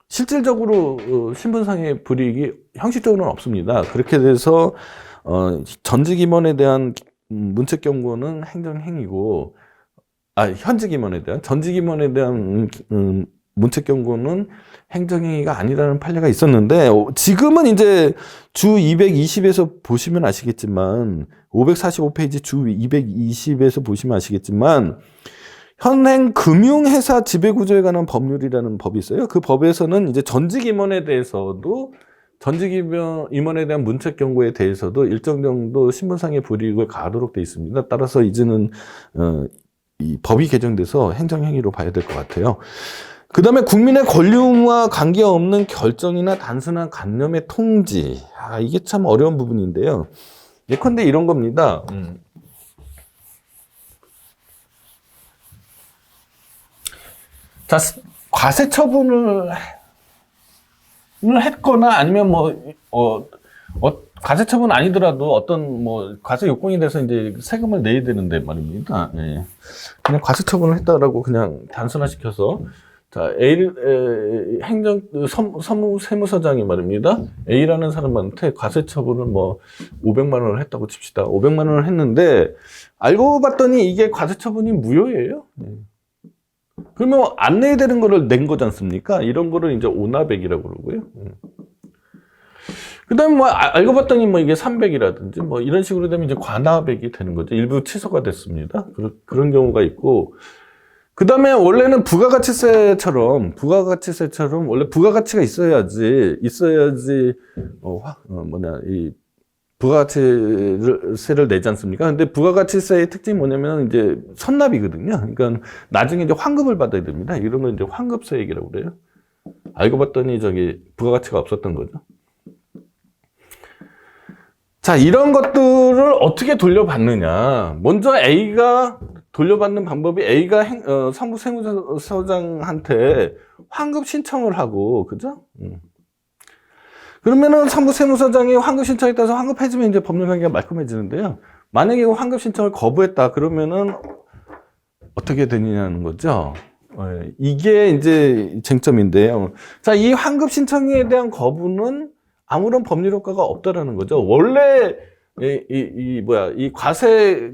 Speaker 1: 실질적으로 신분상의 불이익이 형식적으로는 없습니다. 그렇게 돼서 전직 임원에 대한 문책 경고는 행정행위고, 현직 임원에 대한, 전직 임원에 대한 문책 경고는 행정행위가 아니라는 판례가 있었는데, 지금은 이제 주 220에서 보시면 아시겠지만, 545페이지 주 220에서 보시면 아시겠지만, 현행 금융회사 지배구조에 관한 법률이라는 법이 있어요. 그 법에서는 이제 전직 임원에 대해서도 전직 임원에 대한 문책 경고에 대해서도 일정 정도 신분상의 불이익을 가하도록 돼 있습니다. 따라서 이제는 이 법이 개정돼서 행정행위로 봐야 될 것 같아요. 그 다음에 국민의 권리의무와 관계없는 결정이나 단순한 관념의 통지. 이게 참 어려운 부분인데요. 예컨대 이런 겁니다. 자, 과세 처분을 했거나 아니면 과세 처분 아니더라도 어떤 과세 요건이 돼서 이제 세금을 내야 되는데 말입니다. 예. 그냥 과세 처분을 했다라고 그냥 단순화시켜서 자, 세무서장이 말입니다. A라는 사람한테 과세 처분을 500만 원을 했다고 칩시다. 500만 원을 했는데 알고 봤더니 이게 과세 처분이 무효예요. 예. 그러면 안 내야 되는 거를 낸 거지 않습니까? 이런 거를 이제 오납액이라고 그러고요. 그 다음에 알고 봤더니 이게 300이라든지 이런 식으로 되면 이제 관납액이 되는 거죠. 일부 취소가 됐습니다. 그런 경우가 있고. 그 다음에 원래는 부가가치세처럼 원래 부가가치가 있어야지, 이 부가가치세를 내지 않습니까? 근데 부가가치세의 특징이 뭐냐면 이제 선납이거든요. 그러니까 나중에 이제 환급을 받아야 됩니다. 이런 건 이제 환급세액이라고 그래요. 알고 봤더니 부가가치가 없었던 거죠. 자, 이런 것들을 어떻게 돌려받느냐. 먼저 A가 돌려받는 방법이 A가 상부세무서장한테 환급 신청을 하고, 그죠? 그러면은 상부세무서장이 환급 신청에 따라서 환급해주면 이제 법률관계가 말끔해지는데요. 만약에 환급 신청을 거부했다 그러면은 어떻게 되느냐는 거죠. 이게 이제 쟁점인데요. 자, 이 환급 신청에 대한 거부는 아무런 법률 효과가 없다라는 거죠. 원래 이 과세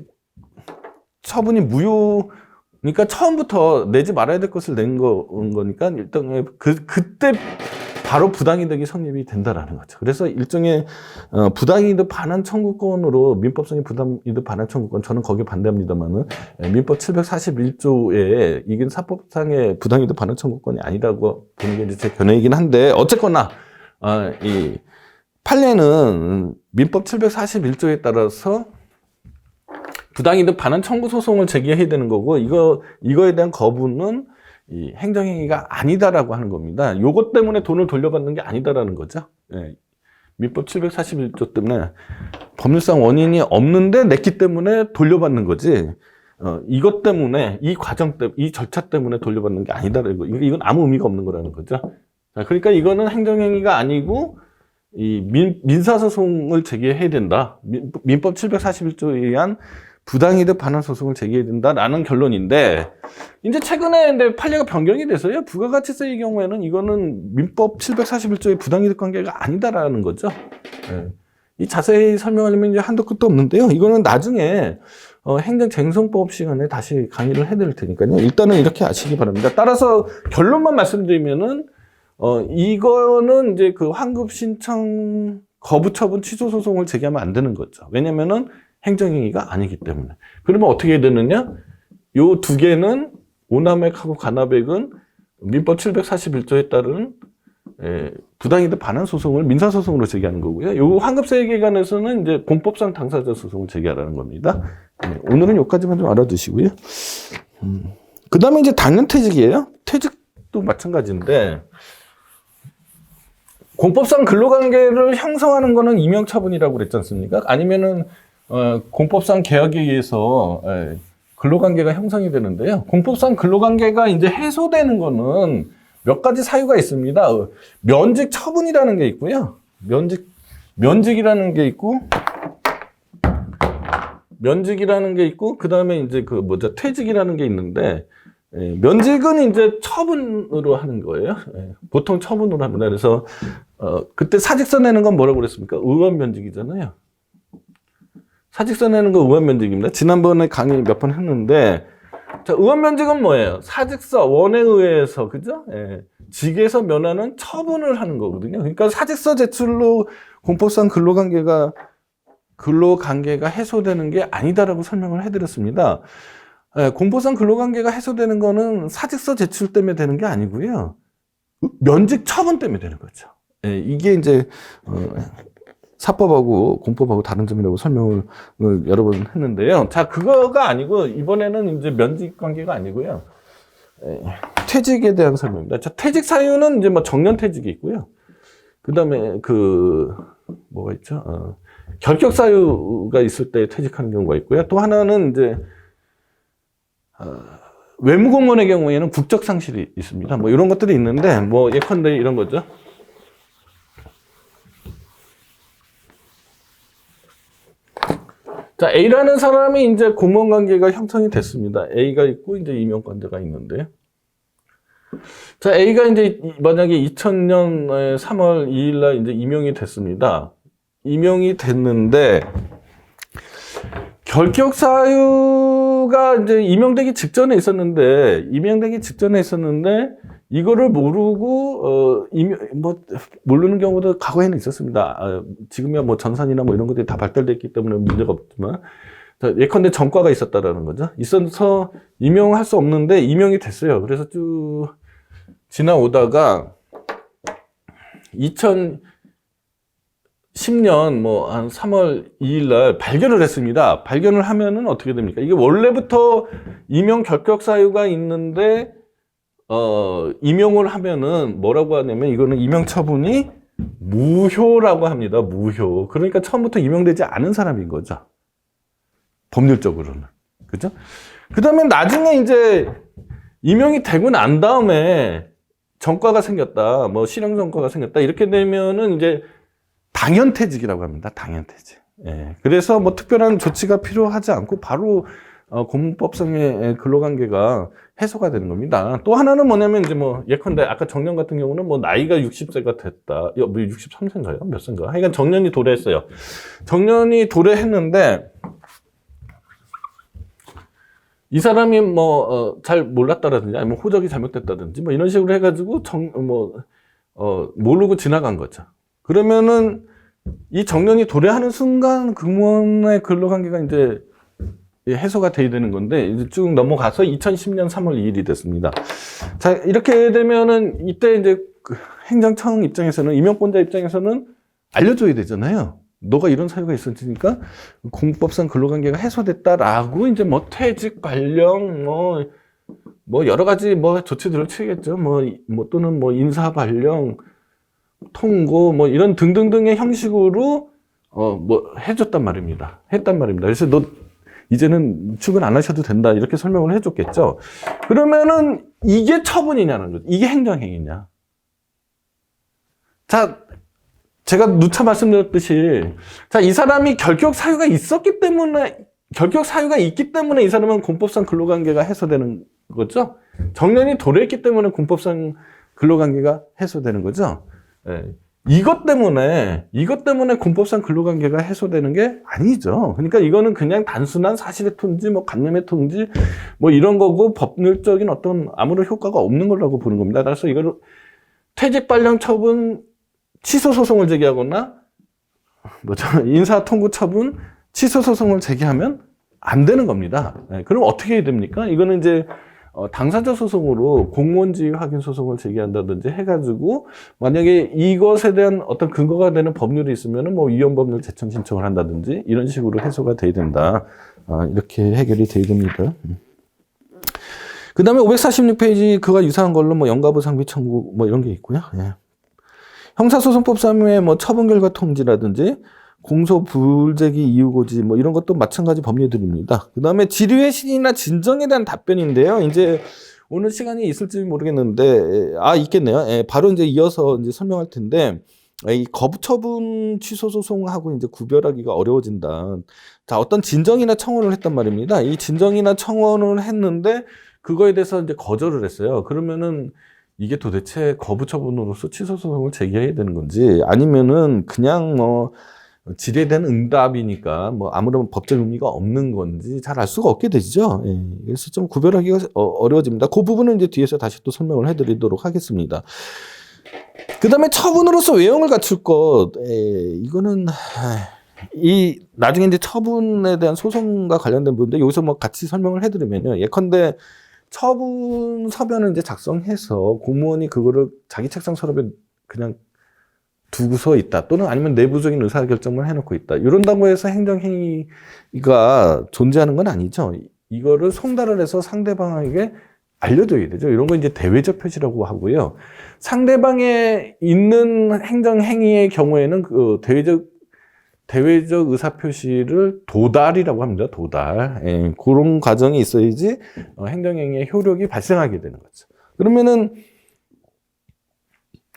Speaker 1: 처분이 무효니까 처음부터 내지 말아야 될 것을 낸 거니까 일단 그때 바로 부당이득이 성립이 된다라는 거죠. 그래서 일종의 부당이득 반환 청구권으로 민법상의 부당이득 반환 청구권, 저는 거기에 반대합니다만은 민법 741조에 이게 사법상의 부당이득 반환 청구권이 아니라고 보는 게 이제 제 견해이긴 한데 어쨌거나 이 판례는 민법 741조에 따라서 부당이득 반환 청구 소송을 제기해야 되는 거고 이거에 대한 거부는 이 행정행위가 아니다라고 하는 겁니다. 요것 때문에 돈을 돌려받는 게 아니다라는 거죠. 예. 민법 741조 때문에 법률상 원인이 없는데 냈기 때문에 돌려받는 거지. 이것 때문에 이 과정 때문에 이 절차 때문에 돌려받는 게 아니다라는 거. 이건 아무 의미가 없는 거라는 거죠. 자, 그러니까 이거는 행정행위가 아니고 이 민사소송을 제기해야 된다. 민법 741조에 의한 부당이득 반환 소송을 제기해야 된다라는 결론인데 이제 최근에 근데 판례가 변경이 돼서요. 부가가치세의 경우에는 이거는 민법 741조의 부당이득 관계가 아니다라는 거죠. 네. 이 자세히 설명하려면 이제 한도 끝도 없는데요. 이거는 나중에 행정쟁송법 시간에 다시 강의를 해드릴 테니까요. 일단은 이렇게 아시기 바랍니다. 따라서 결론만 말씀드리면은 이거는 이제 그 환급 신청 거부 처분 취소 소송을 제기하면 안 되는 거죠. 왜냐면은 행정행위가 아니기 때문에. 그러면 어떻게 해야 되느냐? 요 두 개는 오납액하고 관납액은 민법 741조에 따른 부당이득 반환 소송을 민사소송으로 제기하는 거고요. 요 환급세액에 관해서는 이제 공법상 당사자 소송을 제기하라는 겁니다. 오늘은 여기까지만 좀 알아두시고요. 그 다음에 이제 당연퇴직이에요. 퇴직도 마찬가지인데 공법상 근로관계를 형성하는 거는 임명처분이라고 그랬지 않습니까? 아니면은 공법상 계약에 의해서 근로관계가 형성이 되는데요. 공법상 근로관계가 이제 해소되는 거는 몇 가지 사유가 있습니다. 면직 처분이라는 게 있고요. 면직이라는 게 있고, 그 다음에 이제 퇴직이라는 게 있는데, 면직은 이제 처분으로 하는 거예요. 보통 처분으로 합니다. 그래서, 그때 사직서 내는 건 뭐라고 그랬습니까? 의원 면직이잖아요. 사직서 내는 거 의원 면직입니다. 지난번에 강의 몇 번 했는데, 자, 의원 면직은 뭐예요? 사직서, 원에 의해서, 그죠? 직에서 면하는 처분을 하는 거거든요. 그러니까 사직서 제출로 공법상 근로관계가 해소되는 게 아니다라고 설명을 해드렸습니다. 예, 공포상 근로관계가 해소되는 거는 사직서 제출 때문에 되는 게 아니고요. 면직 처분 때문에 되는 거죠. 예, 이게 이제 사법하고 공법하고 다른 점이라고 설명을 여러 번 했는데요. 자, 그거가 아니고 이번에는 이제 면직 관계가 아니고요. 퇴직에 대한 설명입니다. 자, 퇴직 사유는 이제 뭐 정년 퇴직이 있고요. 그다음에 뭐가 있죠? 결격 사유가 있을 때 퇴직하는 경우가 있고요. 또 하나는 이제 외무공무원의 경우에는 국적 상실이 있습니다. 뭐 이런 것들이 있는데 뭐 예컨대 이런 거죠. 자, A라는 사람이 이제 공무원 관계가 형성이 됐습니다. A가 있고 이제 임용관계가 있는데. 자, A가 이제 만약에 2000년 3월 2일 날 이제 임용이 됐습니다. 임용이 됐는데 결격 사유가 이제 임용되기 직전에 있었는데 이거를 모르고 모르는 경우도 과거에는 있었습니다. 지금이야 뭐 전산이나 뭐 이런 것들이 다 발달됐기 때문에 문제가 없지만 예컨대 전과가 있었다라는 거죠. 있어서 임용할 수 없는데 임용이 됐어요. 그래서 쭉 지나오다가 2010년 뭐 한 3월 2일 날 발견을 했습니다. 발견을 하면은 어떻게 됩니까? 이게 원래부터 임용 결격 사유가 있는데 임용을 하면은 뭐라고 하냐면 이거는 임용 처분이 무효라고 합니다. 무효. 그러니까 처음부터 임용되지 않은 사람인 거죠. 법률적으로는. 그죠? 그 다음에 나중에 이제 임용이 되고 난 다음에 전과가 생겼다. 뭐 실형 전과가 생겼다. 이렇게 되면은 이제 당연퇴직이라고 합니다. 당연퇴직. 예. 그래서 뭐 특별한 조치가 필요하지 않고 바로 공무법상의 근로관계가 해소가 되는 겁니다. 또 하나는 뭐냐면 이제 뭐 예컨대 아까 정년 같은 경우는 뭐 나이가 60세가 됐다. 뭐 63세인가요? 몇 세인가? 하여간 정년이 도래했어요. 정년이 도래했는데 이 사람이 뭐 잘 몰랐다라든지 아니면 호적이 잘못됐다든지 뭐 이런 식으로 해가지고 모르고 지나간 거죠. 그러면은 이 정년이 도래하는 순간 공무원의 근로관계가 이제 해소가 돼야 되는 건데 이제 쭉 넘어가서 2010년 3월 2일이 됐습니다. 자, 이렇게 되면은 이때 이제 행정청 입장에서는 임용권자 입장에서는 알려줘야 되잖아요. 너가 이런 사유가 있었으니까 공법상 근로관계가 해소됐다라고 이제 뭐 퇴직 발령 뭐 여러 가지 뭐 조치들을 취하겠죠. 뭐 또는 뭐 인사 발령 통고 뭐 이런 등등등의 형식으로 뭐 해줬단 말입니다. 했단 말입니다. 그래서 너 이제는 출근 안 하셔도 된다 이렇게 설명을 해줬겠죠. 그러면은 이게 처분이냐는 거죠. 이게 행정행위냐. 자, 제가 누차 말씀드렸듯이 자, 이 사람이 결격 사유가 있기 때문에 이 사람은 공법상 근로관계가 해소되는 거죠. 정년이 도래했기 때문에 공법상 근로관계가 해소되는 거죠. 예. 이것 때문에 공법상 근로관계가 해소되는 게 아니죠. 그러니까 이거는 그냥 단순한 사실의 통지, 뭐 관념의 통지, 뭐 이런 거고 법률적인 어떤 아무런 효과가 없는 거라고 보는 겁니다. 그래서 이거를 퇴직 발령 처분 취소 소송을 제기하거나 인사 통고 처분 취소 소송을 제기하면 안 되는 겁니다. 네, 그럼 어떻게 해야 됩니까? 이거는 이제 당사자 소송으로 공무원 지위 확인 소송을 제기한다든지 해가지고 만약에 이것에 대한 어떤 근거가 되는 법률이 있으면은 뭐 위헌 법률 제청 신청을 한다든지 이런 식으로 해소가 돼야 된다. 이렇게 해결이 돼야 됩니다. 그 다음에 546페이지 그와 유사한 걸로 뭐 영가부 상비 청구 뭐 이런 게 있고요. 예. 형사소송법 3의 뭐 처분 결과 통지라든지 공소 불제기 이유 고지 뭐 이런 것도 마찬가지 법률들입니다. 그 다음에 질의의 신이나 진정에 대한 답변인데요. 이제 오늘 시간이 있을지 모르겠는데 있겠네요. 예, 바로 이제 이어서 이제 설명할 텐데 이 거부처분 취소 소송하고 이제 구별하기가 어려워진다. 자, 어떤 진정이나 청원을 했단 말입니다. 이 진정이나 청원을 했는데 그거에 대해서 이제 거절을 했어요. 그러면은 이게 도대체 거부처분으로서 취소 소송을 제기해야 되는 건지 아니면은 그냥 뭐 질에 대한 응답이니까 뭐 아무런 법적 의미가 없는 건지 잘 알 수가 없게 되죠. 예. 그래서 좀 구별하기가 어려워집니다. 그 부분은 이제 뒤에서 다시 또 설명을 해드리도록 하겠습니다. 그 다음에 처분으로서 외형을 갖출 것, 이거는 나중에 이제 처분에 대한 소송과 관련된 부분인데 여기서 뭐 같이 설명을 해드리면요. 예컨대 처분 서면을 이제 작성해서 공무원이 그거를 자기 책상 서랍에 그냥 두고서 있다. 또는 아니면 내부적인 의사결정을 해놓고 있다. 이런다고 해서 행정행위가 존재하는 건 아니죠. 이거를 송달을 해서 상대방에게 알려줘야 되죠. 이런 건 이제 대외적 표시라고 하고요. 상대방에 있는 행정행위의 경우에는 그 대외적 의사표시를 도달이라고 합니다. 도달. 예, 그런 과정이 있어야지 행정행위의 효력이 발생하게 되는 거죠. 그러면은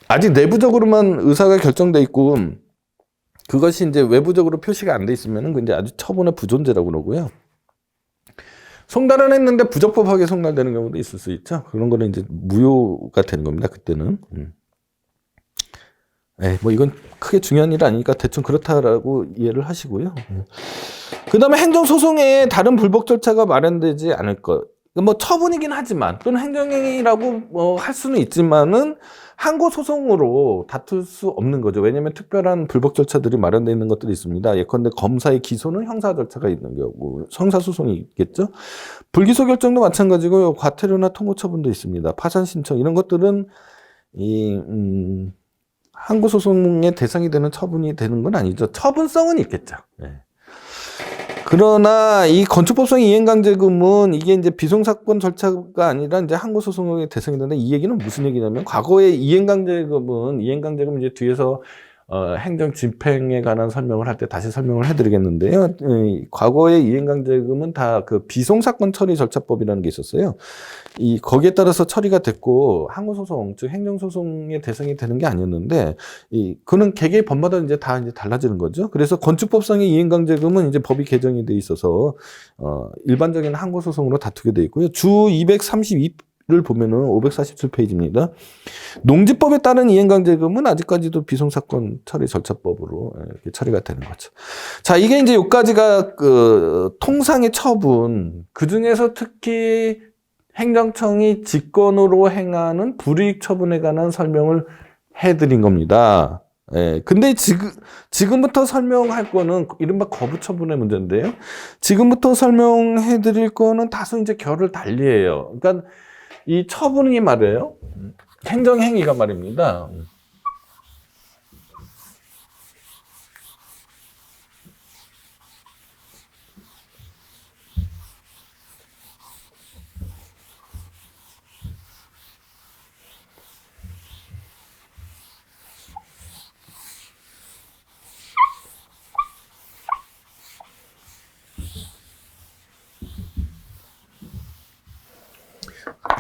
Speaker 1: 아직 내부적으로만 의사가 결정돼 있고 그것이 이제 외부적으로 표시가 안 돼 있으면은 이제 아주 처분의 부존재라고 그러고요. 송달은 했는데 부적법하게 송달되는 경우도 있을 수 있죠. 그런 거는 이제 무효가 되는 겁니다. 그때는. 뭐 이건 크게 중요한 일 아니니까 대충 그렇다라고 이해를 하시고요. 그 다음에 행정소송에 다른 불복 절차가 마련되지 않을 것. 뭐 처분이긴 하지만 또는 행정행위라고 뭐 할 수는 있지만은 항고소송으로 다툴 수 없는 거죠. 왜냐하면 특별한 불복 절차들이 마련되어 있는 것들이 있습니다. 예컨대 검사의 기소는 형사 절차가 있는 경우, 형사소송이 있겠죠. 불기소 결정도 마찬가지고요. 과태료나 통고처분도 있습니다. 파산 신청 이런 것들은 항고소송의 대상이 되는 처분이 되는 건 아니죠. 처분성은 있겠죠. 네. 그러나 이 건축법상 이행강제금은 이게 이제 비송사건 절차가 아니라 이제 항고소송의 대상이 되는데 이 얘기는 무슨 얘기냐면 과거에 이행강제금 이제 뒤에서 행정집행에 관한 설명을 할 때 다시 설명을 해드리겠는데요. 과거의 이행강제금은 다 그 비송사건 처리 절차법이라는 게 있었어요. 거기에 따라서 처리가 됐고 항고소송, 즉 행정소송의 대상이 되는 게 아니었는데 그는 개개의 법마다 이제 다 이제 달라지는 거죠. 그래서 건축법상의 이행강제금은 이제 법이 개정이 돼 있어서 일반적인 항고소송으로 다투게 돼 있고요. 주 232를 보면은 547페이지입니다. 농지법에 따른 이행강제금은 아직까지도 비송사건 처리 절차법으로 이렇게 처리가 되는 거죠. 자, 이게 이제 여기까지가 그 통상의 처분, 그 중에서 특히 행정청이 직권으로 행하는 불이익 처분에 관한 설명을 해드린 겁니다. 근데 지금부터 설명할 거는 이른바 거부 처분의 문제인데요. 지금부터 설명해 드릴 거는 다소 이제 결을 달리해요. 그러니까 이 처분이 말이에요. 행정행위가 말입니다.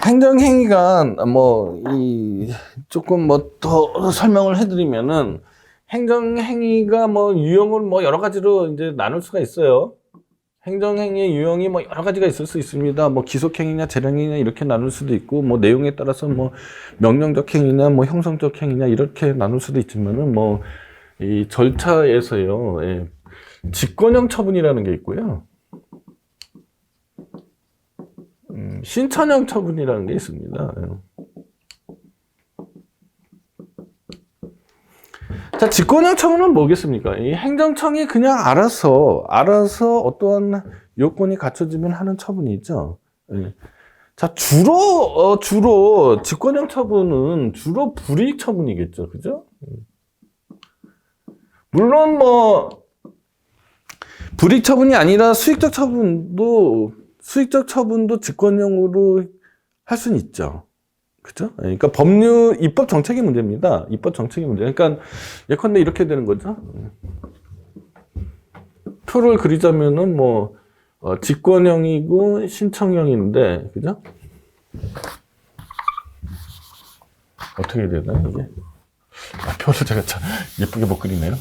Speaker 1: 행정행위가 조금 더 설명을 해드리면은 행정행위가 유형을 여러 가지로 이제 나눌 수가 있어요. 행정행위의 유형이 여러 가지가 있을 수 있습니다. 기속행위냐, 재량행위냐 이렇게 나눌 수도 있고, 내용에 따라서 명령적 행위냐, 형성적 행위냐 이렇게 나눌 수도 있지만은 이 절차에서요, 직권형 처분이라는 게 있고요. 신천형 처분이라는 게 있습니다. 자, 직권형 처분은 뭐겠습니까? 이 행정청이 그냥 알아서 어떠한 요건이 갖춰지면 하는 처분이죠. 자, 주로 직권형 처분은 주로 불이익 처분이겠죠. 그죠? 물론 불이익 처분이 아니라 수익적 처분도 직권형으로 할 수는 있죠. 그죠? 그러니까 입법 정책의 문제입니다. 입법 정책의 문제. 그러니까 예컨대 이렇게 되는 거죠. 표를 그리자면은 직권형이고 신청형인데, 그죠? 어떻게 해야 되나요, 이게? 표를 제가 참 예쁘게 못 그리네요.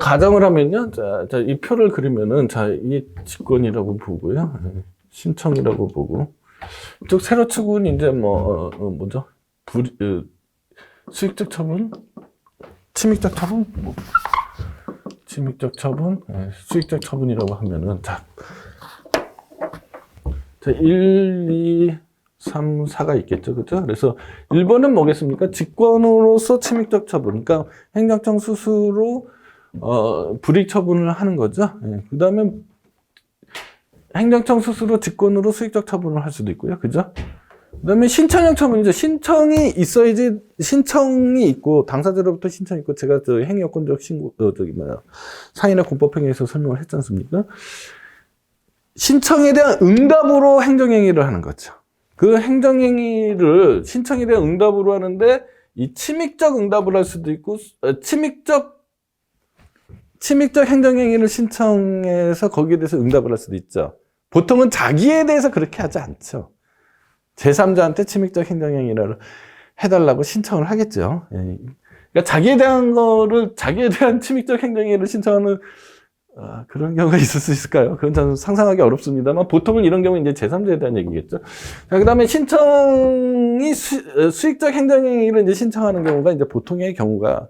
Speaker 1: 가정을 하면요. 자, 이 표를 그리면은, 이 직권이라고 보고요. 신청이라고 보고. 쭉 세로 축은 이제 뭐죠? 수익적 처분? 침익적 처분? 침익적 처분? 수익적 처분이라고 하면은, 자, 1, 2, 3, 4가 있겠죠. 그죠? 그래서 1번은 뭐겠습니까? 직권으로서 침입적 처분. 그러니까 행정청 스스로, 불이익 처분을 하는 거죠. 예. 그 다음에 행정청 스스로 직권으로 수익적 처분을 할 수도 있고요. 그죠? 그 다음에 신청형 처분이죠. 신청이 있어야지, 신청이 있고, 당사자로부터 신청이 있고, 제가 행위여건적 신고, 상인의 공법행위에서 설명을 했지 않습니까? 신청에 대한 응답으로 행정행위를 하는 거죠. 그 행정행위를 신청에 대한 응답으로 하는데, 이 침입적 응답을 할 수도 있고, 침입적 행정행위를 신청해서 거기에 대해서 응답을 할 수도 있죠. 보통은 자기에 대해서 그렇게 하지 않죠. 제3자한테 침입적 행정행위를 해달라고 신청을 하겠죠. 예. 그러니까 자기에 대한 침입적 행정행위를 신청하는 그런 경우가 있을 수 있을까요? 그건 저는 상상하기 어렵습니다만 보통은 이런 경우는 이제 제3자에 대한 얘기겠죠. 자, 그다음에 신청이 수익적 행정행위를 이제 신청하는 경우가 이제 보통의 경우가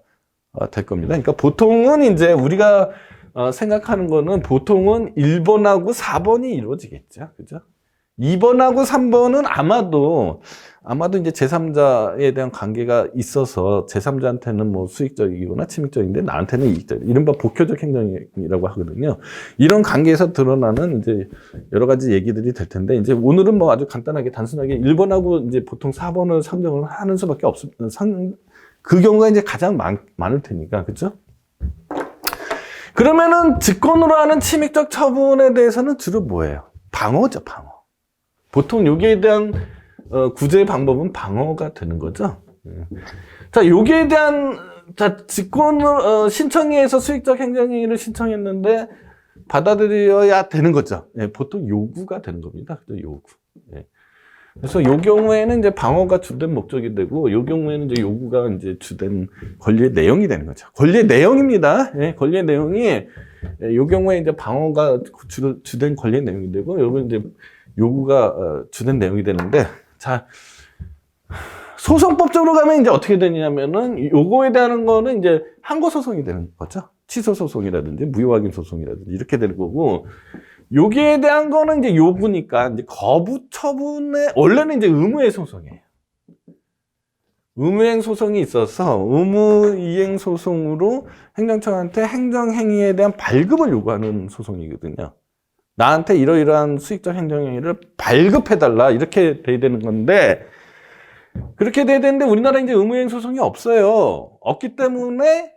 Speaker 1: 될 겁니다. 그러니까 보통은 이제 우리가 생각하는 거는 보통은 1번하고 4번이 이루어지겠죠. 그죠? 2번하고 3번은 아마도 이제 제3자에 대한 관계가 있어서 제3자한테는 뭐 수익적이거나 침입적인데 나한테는 이익적, 이른바 복효적 행정이라고 하거든요. 이런 관계에서 드러나는 이제 여러 가지 얘기들이 될 텐데, 이제 오늘은 뭐 아주 간단하게 단순하게 1번하고 이제 보통 4번을 상정을 하는 수밖에 없습니다. 그 경우가 이제 가장 많을 테니까, 그죠? 그러면은 직권으로 하는 침입적 처분에 대해서는 주로 뭐예요? 방어죠, 방어. 보통 여기에 대한 구제 방법은 방어가 되는 거죠. 자, 여기에 대한 직권을 신청해서 수익적 행정행위를 신청했는데 받아들여야 되는 거죠. 예, 보통 요구가 되는 겁니다. 요구. 예. 그래서 요 경우에는 이제 방어가 주된 목적이 되고, 요 경우에는 이제 요구가 이제 주된 권리의 내용이 되는 거죠. 권리의 내용입니다. 예, 권리의 내용이 요 경우에 이제 방어가 주된 권리의 내용이 되고, 여기 이제 요구가 주된 내용이 되는데, 자, 소송법적으로 가면 이제 어떻게 되냐면은 요거에 대한 거는 이제 항고소송이 되는 거죠. 취소소송이라든지 무효확인 소송이라든지 이렇게 되는 거고, 여기에 대한 거는 이제 요구니까 이제 거부 처분에 원래는 이제 의무의 소송이에요. 의무이행 소송이 있어서 의무이행 소송으로 행정청한테 행정행위에 대한 발급을 요구하는 소송이거든요. 나한테 이러이러한 수익적 행정행위를 발급해달라 이렇게 돼야 되는 건데, 그렇게 돼야 되는데 우리나라 이제 의무이행 소송이 없어요. 없기 때문에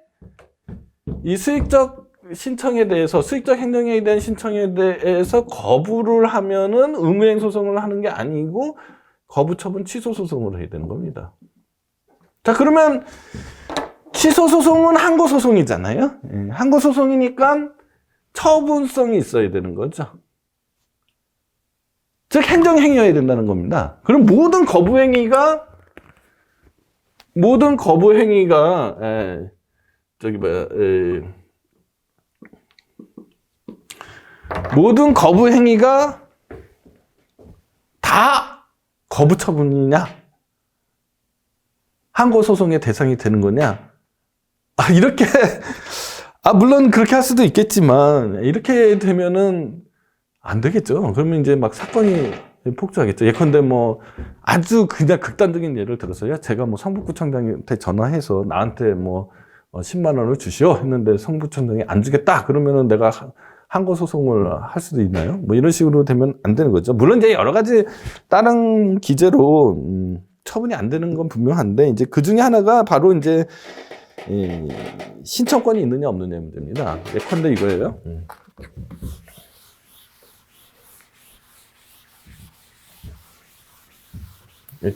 Speaker 1: 이 수익적 신청에 대해서, 수익적 행정행위에 대한 신청에 대해서 거부를 하면은 의무이행 소송을 하는 게 아니고 거부 처분 취소 소송을 해야 되는 겁니다. 자, 그러면 취소 소송은 항고 소송이잖아요. 항고 소송이니까 처분성이 있어야 되는 거죠. 즉 행정행위여야 된다는 겁니다. 그럼 모든 거부행위가 다 거부 처분이냐? 항고 소송의 대상이 되는 거냐? 이렇게 물론 그렇게 할 수도 있겠지만 이렇게 되면은 안 되겠죠. 그러면 이제 막 사건이 폭주하겠죠. 예컨대 뭐 아주 그냥 극단적인 예를 들어서요. 제가 뭐 성북구청장한테 전화해서 나한테 뭐 10만 원을 주시오 했는데 성북구청장이 안 주겠다. 그러면은 내가 항고 소송을 할 수도 있나요? 뭐 이런 식으로 되면 안 되는 거죠. 물론 이제 여러 가지 다른 기재로 처분이 안 되는 건 분명한데, 이제 그 중에 하나가 바로 이제 신청권이 있느냐 없느냐 문제입니다. 예컨대 이거예요.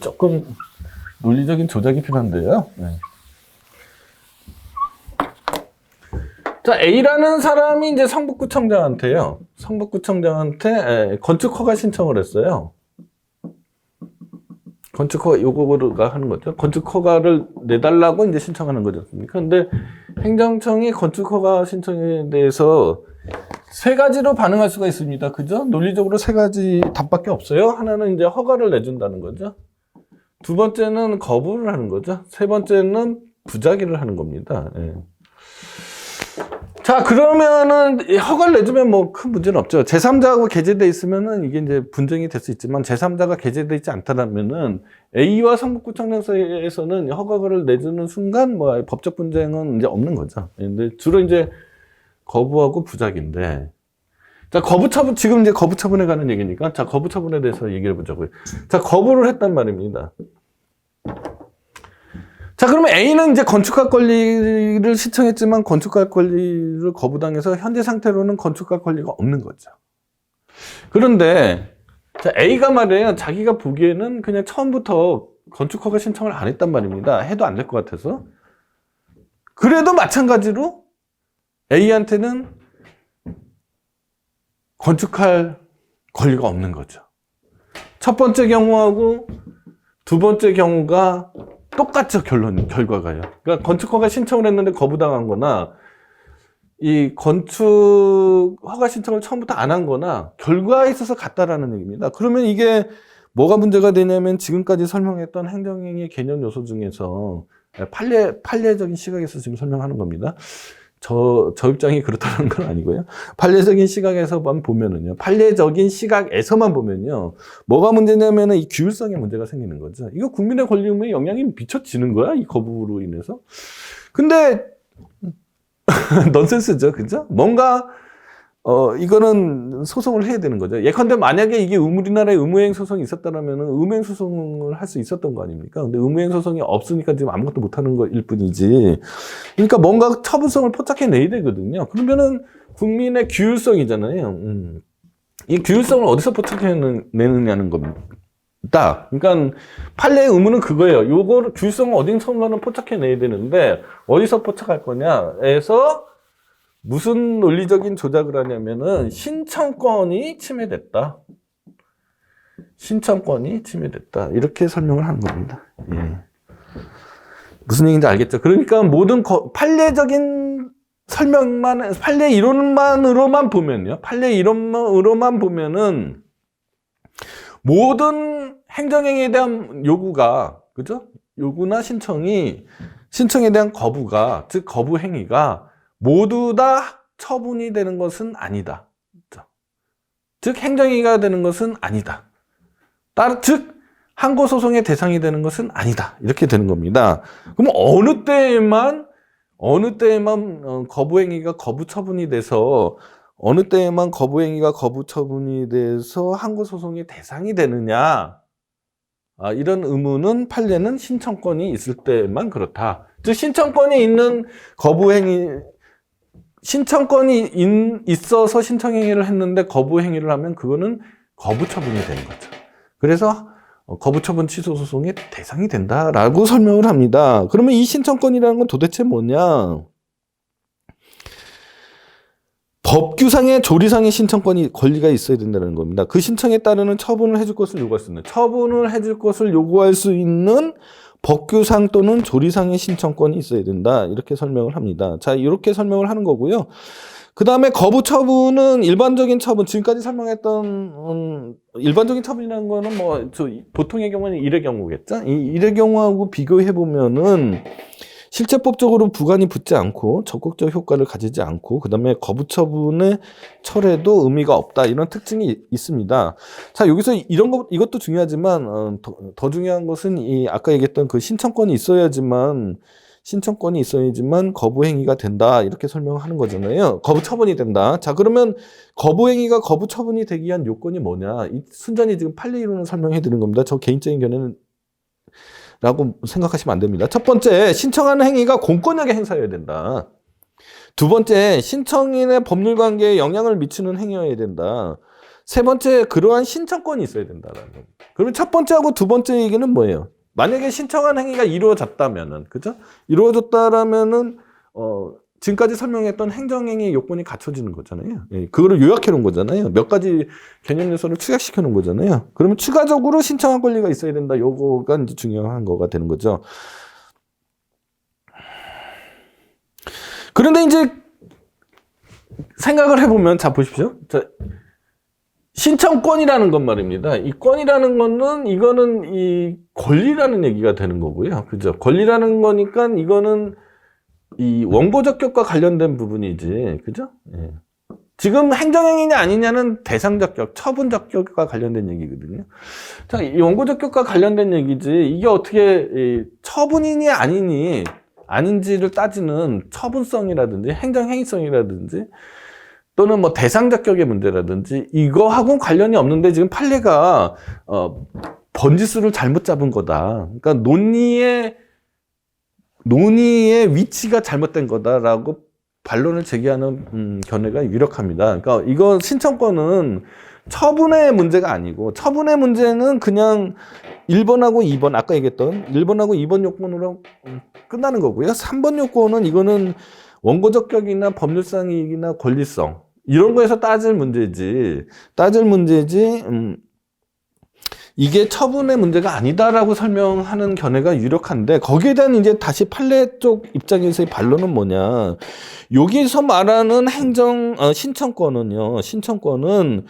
Speaker 1: 조금 논리적인 조작이 필요한데요. 네. 자, A라는 사람이 이제 성북구청장한테 건축 허가 신청을 했어요. 건축 허가 요구가 하는 거죠. 건축 허가를 내달라고 이제 신청하는 거지 않습니까? 근데 행정청이 건축 허가 신청에 대해서 세 가지로 반응할 수가 있습니다. 그죠? 논리적으로 세 가지 답밖에 없어요. 하나는 이제 허가를 내준다는 거죠. 두 번째는 거부를 하는 거죠. 세 번째는 부작위를 하는 겁니다. 예. 자, 그러면은 허가를 내주면 뭐 큰 문제는 없죠. 제3자하고 개재돼 있으면은 이게 이제 분쟁이 될 수 있지만 제3자가 개재돼 있지 않다라면은 A와 성북구청장에서는 허가를 내주는 순간 뭐 법적 분쟁은 이제 없는 거죠. 근데 주로 이제 거부하고 부작인데, 자, 거부처분, 지금 이제 거부처분에 가는 얘기니까, 자, 거부처분에 대해서 얘기를 해보자고요. 자, 거부를 했단 말입니다. 자, 그러면 A는 이제 건축할 권리를 신청했지만 건축할 권리를 거부당해서 현재 상태로는 건축할 권리가 없는 거죠. 그런데, 자, A가 말이에요. 자기가 보기에는 그냥 처음부터 건축허가 신청을 안 했단 말입니다. 해도 안 될 것 같아서. 그래도 마찬가지로 A한테는 건축할 권리가 없는 거죠. 첫 번째 경우하고 두 번째 경우가 똑같죠, 결과가요. 그러니까 건축허가 신청을 했는데 거부당한 거나, 이 건축 허가 신청을 처음부터 안 한 거나, 결과에 있어서 같다라는 얘기입니다. 그러면 이게 뭐가 문제가 되냐면, 지금까지 설명했던 행정행위 개념 요소 중에서, 판례적인 시각에서 지금 설명하는 겁니다. 저 입장이 그렇다는 건 아니고요. 판례적인 시각에서만 보면은요. 판례적인 시각에서만 보면요. 뭐가 문제냐면은 이 규율성에 문제가 생기는 거죠. 이거 국민의 권리 의무에 영향이 미쳐지는 거야, 이 거부로 인해서. 근데, 넌센스죠. 그죠? 뭔가, 이거는 소송을 해야 되는 거죠. 예컨대 만약에 이게 우리나라에 의무행 소송이 있었다면 의무행 소송을 할 수 있었던 거 아닙니까? 근데 의무행 소송이 없으니까 지금 아무것도 못하는 거일 뿐이지. 그러니까 뭔가 처분성을 포착해내야 되거든요. 그러면은 국민의 규율성이잖아요. 이 규율성을 어디서 포착해내느냐는 겁니다. 그러니까 판례의 의무는 그거예요. 요거를 규율성을 어딘가는 포착해내야 되는데 어디서 포착할 거냐에서 무슨 논리적인 조작을 하냐면은 신청권이 침해됐다. 신청권이 침해됐다. 이렇게 설명을 하는 겁니다. 예. 무슨 얘기인지 알겠죠? 그러니까 모든 판례적인 설명만, 판례 이론만으로만 보면요. 판례 이론으로만 보면은 모든 행정행위에 대한 요구가, 그죠? 요구나 신청에 대한 거부가, 즉 거부 행위가 모두 다 처분이 되는 것은 아니다. 즉 행정행위가 되는 것은 아니다. 즉 항고소송의 대상이 되는 것은 아니다. 이렇게 되는 겁니다. 그럼 어느 때에만 거부행위가 거부처분이 돼서 항고소송의 대상이 되느냐? 이런 의무는 판례는 신청권이 있을 때만 그렇다. 즉 신청권이 있는 신청권이 있어서 신청행위를 했는데 거부행위를 하면 그거는 거부처분이 되는 거죠. 그래서 거부처분 취소소송의 대상이 된다라고 설명을 합니다. 그러면 이 신청권이라는 건 도대체 뭐냐? 법규상의 조리상의 신청권이 권리가 있어야 된다는 겁니다. 그 신청에 따르는 처분을 해줄 것을 요구할 수 있는, 처분을 해줄 것을 요구할 수 있는 법규상 또는 조리상의 신청권이 있어야 된다. 이렇게 설명을 합니다. 자, 이렇게 설명을 하는 거고요. 그 다음에 거부 처분은 일반적인 처분, 지금까지 설명했던 일반적인 처분이라는 거는 뭐 보통의 경우는 일의 경우겠죠. 이 일의 경우하고 비교해 보면은 실제법적으로 부관이 붙지 않고 적극적 효과를 가지지 않고 그 다음에 거부 처분의 철회도 의미가 없다, 이런 특징이 있습니다. 자, 여기서 이것도 중요하지만 더 중요한 것은 이 아까 얘기했던 그 신청권이 있어야지만 거부행위가 된다, 이렇게 설명하는 거잖아요. 거부처분이 된다. 자, 그러면 거부행위가 거부처분이 되기 위한 요건이 뭐냐? 순전히 지금 판례 이론을 설명해 드리는 겁니다. 저 개인적인 견해는 라고 생각하시면 안 됩니다. 첫 번째, 신청하는 행위가 공권력의 행사여야 된다. 두 번째, 신청인의 법률관계에 영향을 미치는 행위여야 된다. 세 번째, 그러한 신청권이 있어야 된다라는 겁니다. 그러면 첫 번째하고 두 번째 얘기는 뭐예요? 만약에 신청한 행위가 이루어졌다면은, 그죠? 이루어졌다라면은, 지금까지 설명했던 행정행위 요건이 갖춰지는 거잖아요. 예, 그거를 요약해 놓은 거잖아요. 몇 가지 개념 요소를 축약시켜 놓은 거잖아요. 그러면 추가적으로 신청할 권리가 있어야 된다. 요거가 이제 중요한 거가 되는 거죠. 그런데 이제 생각을 해보면, 자, 보십시오. 자, 신청권이라는 건 말입니다. 이 권이라는 거는, 이거는 이 권리라는 얘기가 되는 거고요. 그죠? 권리라는 거니까 이거는 이 원고 적격과 관련된 부분이지, 그죠? 예. 지금 행정행위냐 아니냐는 대상 적격, 처분 적격과 관련된 얘기거든요. 자, 이 원고 적격과 관련된 얘기지, 이게 어떻게 처분이니 아니니, 아닌지를 따지는 처분성이라든지 행정행위성이라든지 또는 뭐 대상 적격의 문제라든지 이거하고는 관련이 없는데 지금 판례가 번지수를 잘못 잡은 거다. 그러니까 논의의 위치가 잘못된 거다라고 반론을 제기하는 견해가 유력합니다. 그러니까 이거 신청권은 처분의 문제가 아니고 처분의 문제는 그냥 1번하고 2번 아까 얘기했던 1번하고 2번 요건으로 끝나는 거고요. 3번 요건은 이거는 원고 적격이나 법률상 이익이나 권리성 이런 거에서 따질 문제지 이게 처분의 문제가 아니다라고 설명하는 견해가 유력한데 거기에 대한 이제 다시 판례 쪽 입장에서의 반론은 뭐냐. 여기서 말하는 신청권은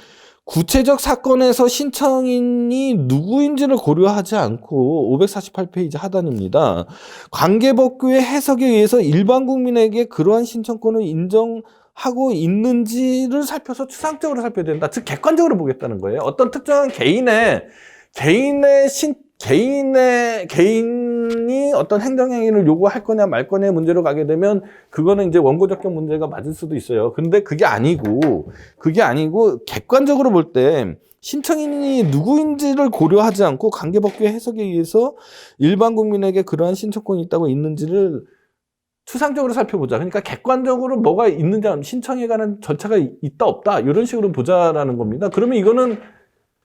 Speaker 1: 구체적 사건에서 신청인이 누구인지를 고려하지 않고 548페이지 하단입니다. 관계법규의 해석에 의해서 일반 국민에게 그러한 신청권을 인정하고 있는지를 살펴서 추상적으로 살펴야 된다. 즉 객관적으로 보겠다는 거예요. 어떤 특정한 개인이 어떤 행정행위를 요구할 거냐 말 거냐의 문제로 가게 되면 그거는 이제 원고 적격 문제가 맞을 수도 있어요. 근데 그게 아니고 객관적으로 볼 때 신청인이 누구인지를 고려하지 않고 관계법규의 해석에 의해서 일반 국민에게 그러한 신청권이 있다고 있는지를 추상적으로 살펴보자. 그러니까 객관적으로 뭐가 있는지 신청에 관한 절차가 있다 없다 이런 식으로 보자라는 겁니다. 그러면 이거는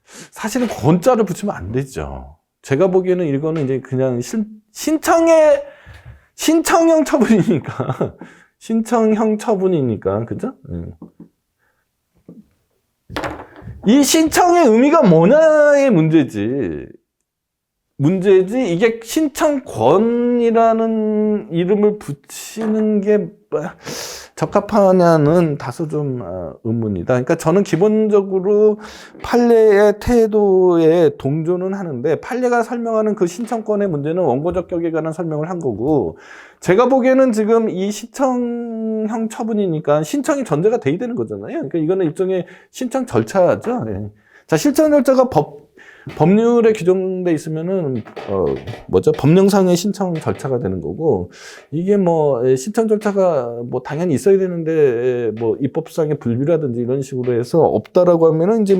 Speaker 1: 사실은 권자를 붙이면 안 되죠. 제가 보기에는 이거는 이제 그냥 신청형 처분이니까. 신청형 처분이니까. 그죠? 이 신청의 의미가 뭐냐의 문제지. 이게 신청권이라는 이름을 붙이는 게 적합하냐는 다소 좀 의문이다. 그러니까 저는 기본적으로 판례의 태도에 동조는 하는데 판례가 설명하는 그 신청권의 문제는 원고 적격에 관한 설명을 한 거고 제가 보기에는 지금 이 신청형 처분이니까 신청이 전제가 돼야 되는 거잖아요. 그러니까 이거는 일종의 신청 절차죠. 예. 자, 신청 절차가 법률에 규정돼 있으면은 법령상의 신청 절차가 되는 거고 이게 신청 절차가 당연히 있어야 되는데 입법상의 불비라든지 이런 식으로 해서 없다라고 하면은 이제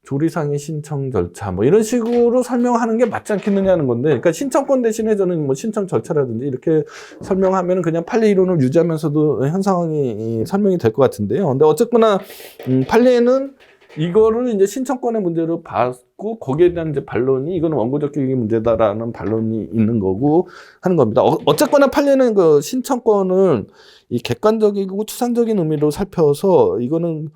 Speaker 1: 조리상의 신청 절차 이런 식으로 설명하는 게 맞지 않겠느냐는 건데 그러니까 신청권 대신에 저는 신청 절차라든지 이렇게 설명하면은 그냥 판례 이론을 유지하면서도 현 상황이 설명이 될 것 같은데요. 근데 어쨌거나 판례는 이거를 이제 신청권의 문제로 봤고 거기에 대한 이제 반론이 이거는 원고 적격의 문제다라는 반론이 있는 거고 하는 겁니다. 어쨌거나 판례는 그 신청권을 이 객관적이고 추상적인 의미로 살펴서 이거는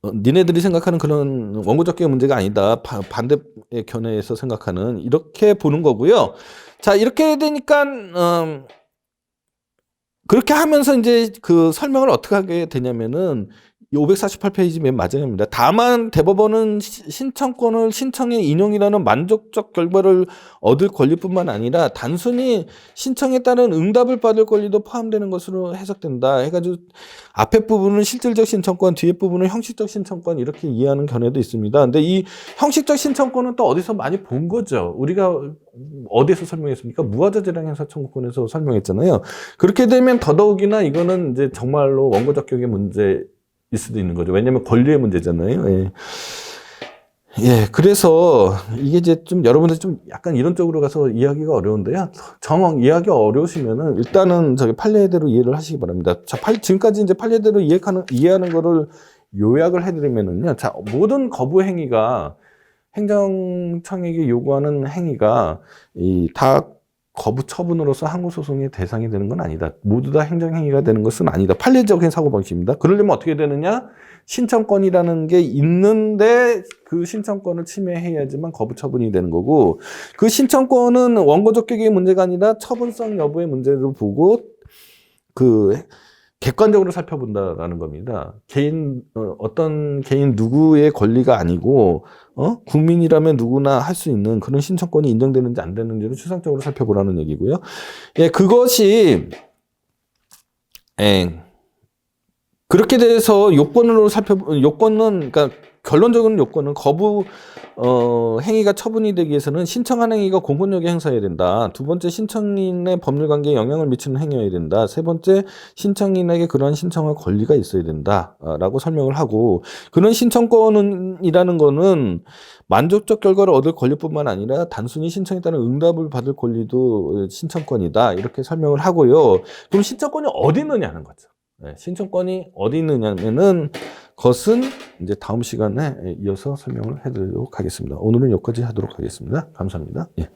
Speaker 1: 니네들이 생각하는 그런 원고 적격의 문제가 아니다. 반대의 견해에서 생각하는 이렇게 보는 거고요. 자, 이렇게 되니까 그렇게 하면서 이제 그 설명을 어떻게 하게 되냐면은 548페이지 맨 마지막입니다. 다만 대법원은 신청권을 신청의 인용이라는 만족적 결과를 얻을 권리뿐만 아니라 단순히 신청에 따른 응답을 받을 권리도 포함되는 것으로 해석된다. 해가지고 앞에 부분은 실질적 신청권, 뒤에 부분은 형식적 신청권 이렇게 이해하는 견해도 있습니다. 근데 이 형식적 신청권은 또 어디서 많이 본 거죠. 우리가 어디서 설명했습니까? 무하자재량 행사 청구권에서 설명했잖아요. 그렇게 되면 더더욱이나 이거는 이제 정말로 원고 적격의 문제 일 수도 있는 거죠. 왜냐하면 권리의 문제잖아요. 예. 예, 그래서 이게 이제 좀 여러분들 좀 약간 이런 쪽으로 가서 이해하기가 어려운데요. 이해하기 어려우시면은 일단은 저기 판례대로 이해를 하시기 바랍니다. 자, 지금까지 이제 판례대로 이해하는 거를 요약을 해드리면은요. 자, 모든 거부 행위가 행정청에게 요구하는 행위가 다 거부 처분으로서 항고소송의 대상이 되는 건 아니다. 모두 다 행정행위가 되는 것은 아니다. 판례적인 사고방식입니다. 그러려면 어떻게 되느냐? 신청권이라는 게 있는데 그 신청권을 침해해야지만 거부 처분이 되는 거고 그 신청권은 원고 적격의 문제가 아니라 처분성 여부의 문제로 보고 그 객관적으로 살펴본다라는 겁니다. 어떤 개인 누구의 권리가 아니고, 국민이라면 누구나 할 수 있는 그런 신청권이 인정되는지 안 되는지를 추상적으로 살펴보라는 얘기고요. 예, 그것이, 그렇게 돼서 요건은, 그러니까 결론적인 요건은 행위가 처분이 되기 위해서는 신청한 행위가 공권력에 행사해야 된다. 두 번째, 신청인의 법률 관계에 영향을 미치는 행위여야 된다. 세 번째, 신청인에게 그러한 신청할 권리가 있어야 된다. 라고 설명을 하고, 그런 신청권이라는 거는 만족적 결과를 얻을 권리뿐만 아니라 단순히 신청에 따른 응답을 받을 권리도 신청권이다. 이렇게 설명을 하고요. 그럼 신청권이 어디 있느냐는 거죠. 네, 신청권이 어디 있느냐면은 것은 이제 다음 시간에 이어서 설명을 해드리도록 하겠습니다. 오늘은 여기까지 하도록 하겠습니다. 감사합니다. 예.